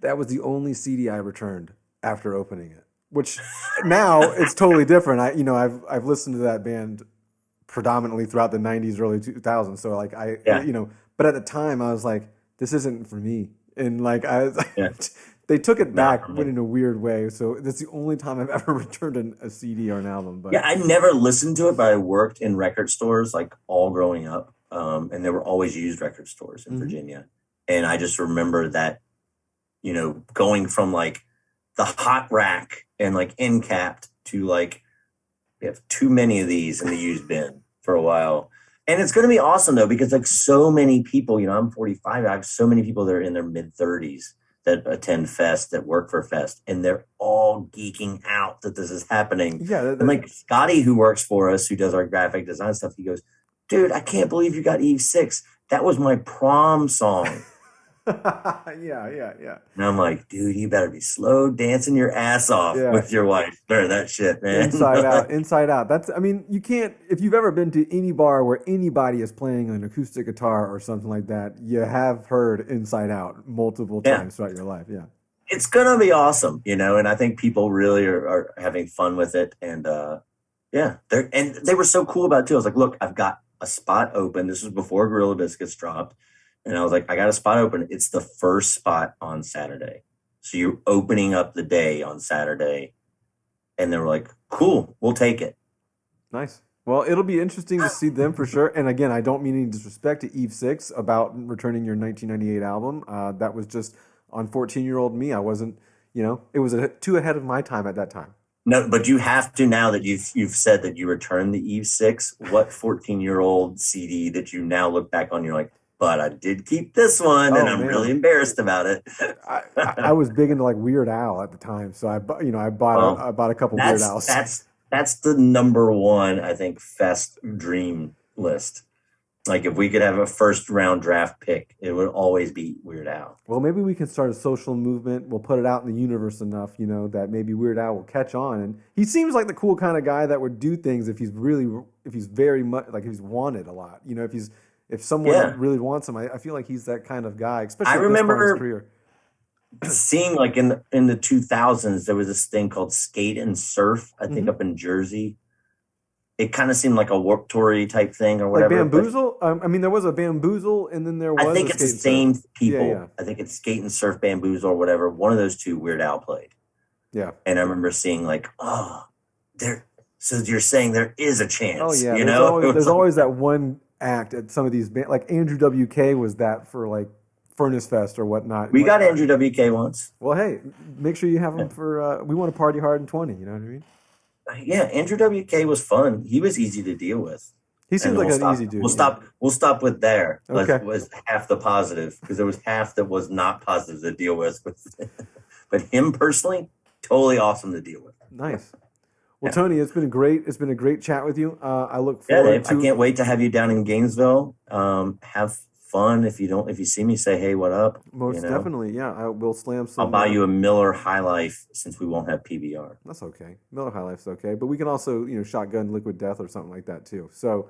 That was the only CD I returned after opening it. Which now it's totally different. I've listened to that band predominantly throughout the '90s, early 2000s. So like Yeah, but at the time I was like, this isn't for me, and like yeah, they took it not back, for but me. in a weird way. So that's the only time I've ever returned a CD or an album. Yeah, But I never listened to it, but I worked in record stores like all growing up, and there were always used record stores in mhm. Virginia, and I just remember that going from like the hot rack and like end capped to like we have too many of these in the used bin for a while. And it's going to be awesome though, because like so many people, I'm 45, I have so many people that are in their mid 30s that attend Fest, that work for Fest, and they're all geeking out that this is happening. Yeah, And like Scotty, who works for us, who does our graphic design stuff, he goes, dude, I can't believe you got Eve 6. That was my prom song. yeah, yeah, yeah. And I'm like, dude, you better be slow dancing your ass off Yeah, with your wife during that shit, man. Inside Out, Inside Out. I mean, you can't, if you've ever been to any bar where anybody is playing an acoustic guitar or something like that, you have heard Inside Out multiple Yeah, times throughout your life. Yeah. it's gonna be awesome, and I think people really are having fun with it. And yeah, they were so cool about it too. I was like, look, I've got a spot open. This was before Gorilla Biscuits dropped. And I was like, I got a spot open. It's the first spot on Saturday. So you're opening up the day on Saturday. And they were like, cool, we'll take it. Nice. Well, it'll be interesting to see them for sure. And again, I don't mean any disrespect to Eve Six about returning your 1998 album. That was just on 14-year-old me. I wasn't, it was too ahead of my time at that time. No, but you have to, now that you've said that you returned the Eve 6, what 14-year-old CD that you now look back on, you're like, but I did keep this one and Oh I'm really man, embarrassed about it. I was big into like Weird Al at the time, so Well, I bought a couple Weird that'sAls. that's that's the number one, I think, Fest dream list. Like if we could have a first round draft pick, it would always be Weird Al. Well, maybe we can start a social movement. We'll put it out in the universe enough, that maybe Weird Al will catch on. And he seems like the cool kind of guy that would do things if he's very much like if he's wanted a lot. If someone Yeah. really wants him, I feel like he's that kind of guy, I especially at this part in his remember career. seeing like in the 2000s there was this thing called Skate and Surf, I think Hmm. up in Jersey. it kind of seemed like a Warped Tour type thing or Like whatever. But Bamboozle? I mean, there was a Bamboozle, and then there I was a think it's the Skate and Surf. same Yeah, people. yeah, I think it's Skate and Surf Bamboozle or whatever. One of those two Weird Al played. yeah. And I remember seeing like, oh, there. So you're saying there is a chance? Oh yeah, you there's know, always It was there's like, always that one act at some of these like Andrew WK was that for like Furnace Fest or whatnot. we Like, got Andrew WK once. well, hey, make sure you have Yeah. him for. We want to party hard in 20. You know what I mean? Yeah, Andrew WK was fun. He was easy to deal with. He And seems like we'll an stop. easy dude. We'll Yeah. stop. We'll stop with there. Okay. Was half the positive because there was half that was not positive to deal with. But him personally, totally awesome to deal with. Nice. Well, Yeah. Tony, it's been great. It's been a great chat with you. I look Yeah, forward Dave, I to. can't wait to have you down in Gainesville. Have fun. If you see me, say hey, what up? Most You know, definitely, yeah. I will slam some. I'll buy you a Miller High Life since we won't have PBR. That's okay. Miller High Life's okay, but we can also shotgun Liquid Death or something like that too. So,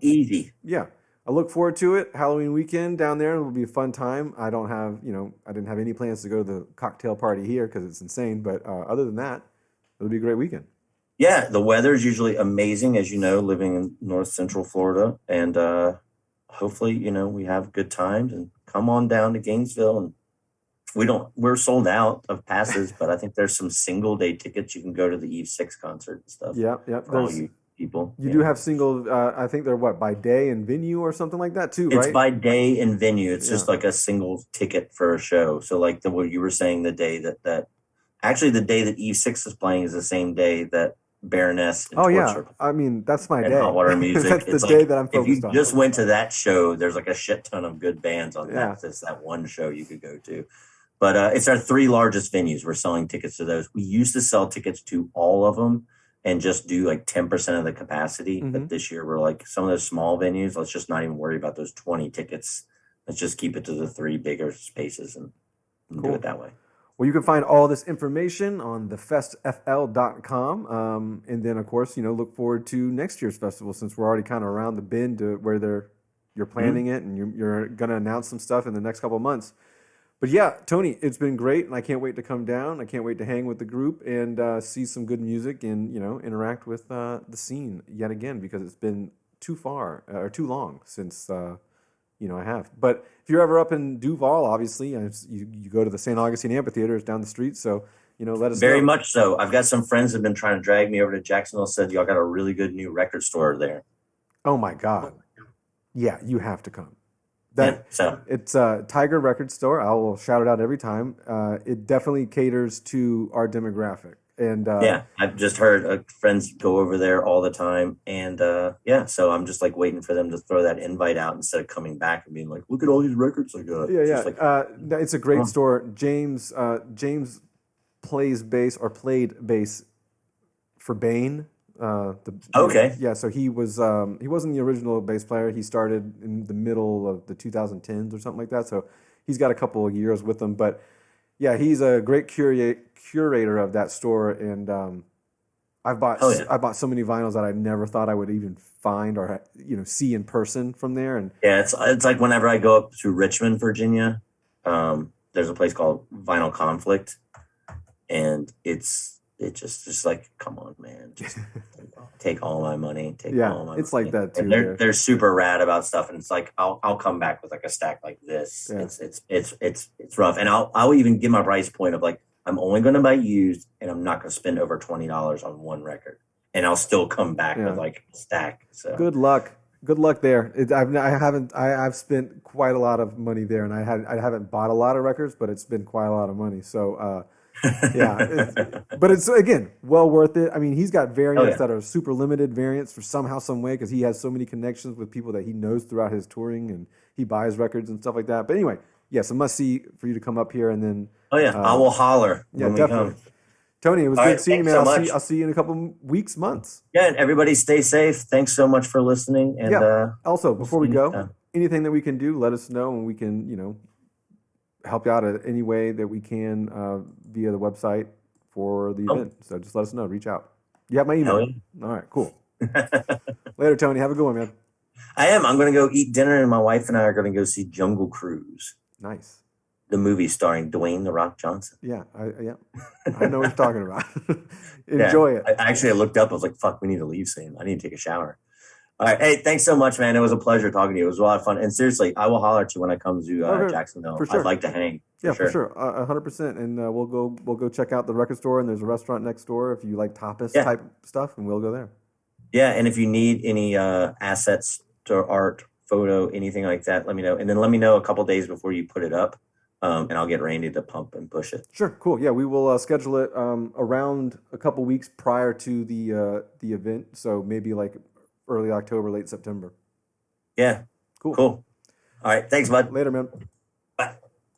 Easy. yeah, I look forward to it. Halloween weekend down there, it'll be a fun time. I didn't have any plans to go to the cocktail party here because it's insane. But other than that, it'll be a great weekend. Yeah, the weather is usually amazing, as you know, living in North Central Florida, and hopefully, we have good times. And come on down to Gainesville, and we're sold out of passes, but I think there's some single day tickets. You can go to the Eve 6 concert and stuff. Yeah. For all you people. You do have single. I think they're by day and venue or something like that too, It's right? by day and venue. It's Yeah. just like a single ticket for a show. So like what you were saying, the day that actually the day that Eve 6 is playing is the same day that Baroness and Oh yeah. Torture I mean, that's my and day. Hot Water Music. That's It's the like day that I'm if you focused on. just went to that show, there's like a shit ton of good bands on Yeah. that. It's that one show you could go to. But it's our 3 largest venues. We're selling tickets to those. We used to sell tickets to all of them and just do like 10% of the capacity. Mhm. But this year we're like some of those small venues, let's just not even worry about those 20 tickets. Let's just keep it to the 3 bigger spaces and do Cool. it that way. Well, you can find all this information on thefestfl.com. And then, of course, look forward to next year's festival since we're already kind of around the bend to where you're planning it and you're going to announce some stuff in the next couple of months. But yeah, Tony, it's been great, and I can't wait to come down. I can't wait to hang with the group and see some good music and interact with the scene yet again because it's been too long since I have. But if you're ever up in Duval, obviously you go to the St. Augustine Amphitheater. It's down the street, so let us Very know. much so. I've got some friends that have been trying to drag me over to Jacksonville. Said y'all got a really good new record store there. Oh my God, yeah, you have to come. It's a Tiger Record Store. I will shout it out every time. It definitely caters to our demographic. And I've just heard friends go over there all the time. And so I'm just like waiting for them to throw that invite out instead of coming back and being like, look at all these records I got. It's a great store. James plays bass or played bass for Bane. So he wasn't the original bass player. He started in the middle of the 2010s or something like that. So he's got a couple of years with them. But yeah, he's a great curator of that store, and I bought so many vinyls that I never thought I would even find or see in person from there. And yeah, it's like whenever I go up to Richmond, Virginia, there's a place called Vinyl Conflict, and it's just like, come on, man, just take all my money. All my it's money. Like that too. And they're super rad about stuff, and it's like I'll come back with like a stack like this. Yeah. It's rough, and I'll even give my price point of like I'm only going to buy used, and I'm not going to spend over $20 on one record, and I'll still come back with like a stack. So good luck there. I've spent quite a lot of money there, and I haven't bought a lot of records, but it's been quite a lot of money. So. But it's again well worth it. I mean, he's got variants that are super limited variants for somehow, some way, because he has so many connections with people that he knows throughout his touring, and he buys records and stuff like that. But anyway, yes, a must see for you to come up here and then. I will holler. Yeah, definitely. Tony, it was good seeing you, man. I'll see you in a couple weeks, months. Yeah, and everybody stay safe. Thanks so much for listening. And also, before we go, anything that we can do, let us know, and we can help you out in any way that we can via the website for the event. So just let us know. Reach out. You have my email. All right, cool. Later, Tony. Have a good one, man. I am. I'm going to go eat dinner, and my wife and I are going to go see Jungle Cruise. Nice. the movie starring Dwayne the Rock Johnson. Yeah, I know what you're talking about. Yeah, Enjoy it. I looked up. I was like, "Fuck, we need to leave soon. I need to take a shower." All right, hey, thanks so much, man. It was a pleasure talking to you. It was a lot of fun. And seriously, I will holler at you when I come to Okay, Jacksonville. for I'd sure. like to hang for Yeah, for sure. sure, 100%. And we'll go check out the record store, and there's a restaurant next door if you like tapas Yeah, type stuff, and we'll go there. yeah. And if you need any assets to art, photo, anything like that, let me know. And then let me know a couple days before you put it up, and I'll get Randy to pump and push it. Sure, cool. Yeah, we will schedule it around a couple weeks prior to the event, so maybe like early October, late September. Yeah, Cool. cool. All right, thanks, bud. Later, man.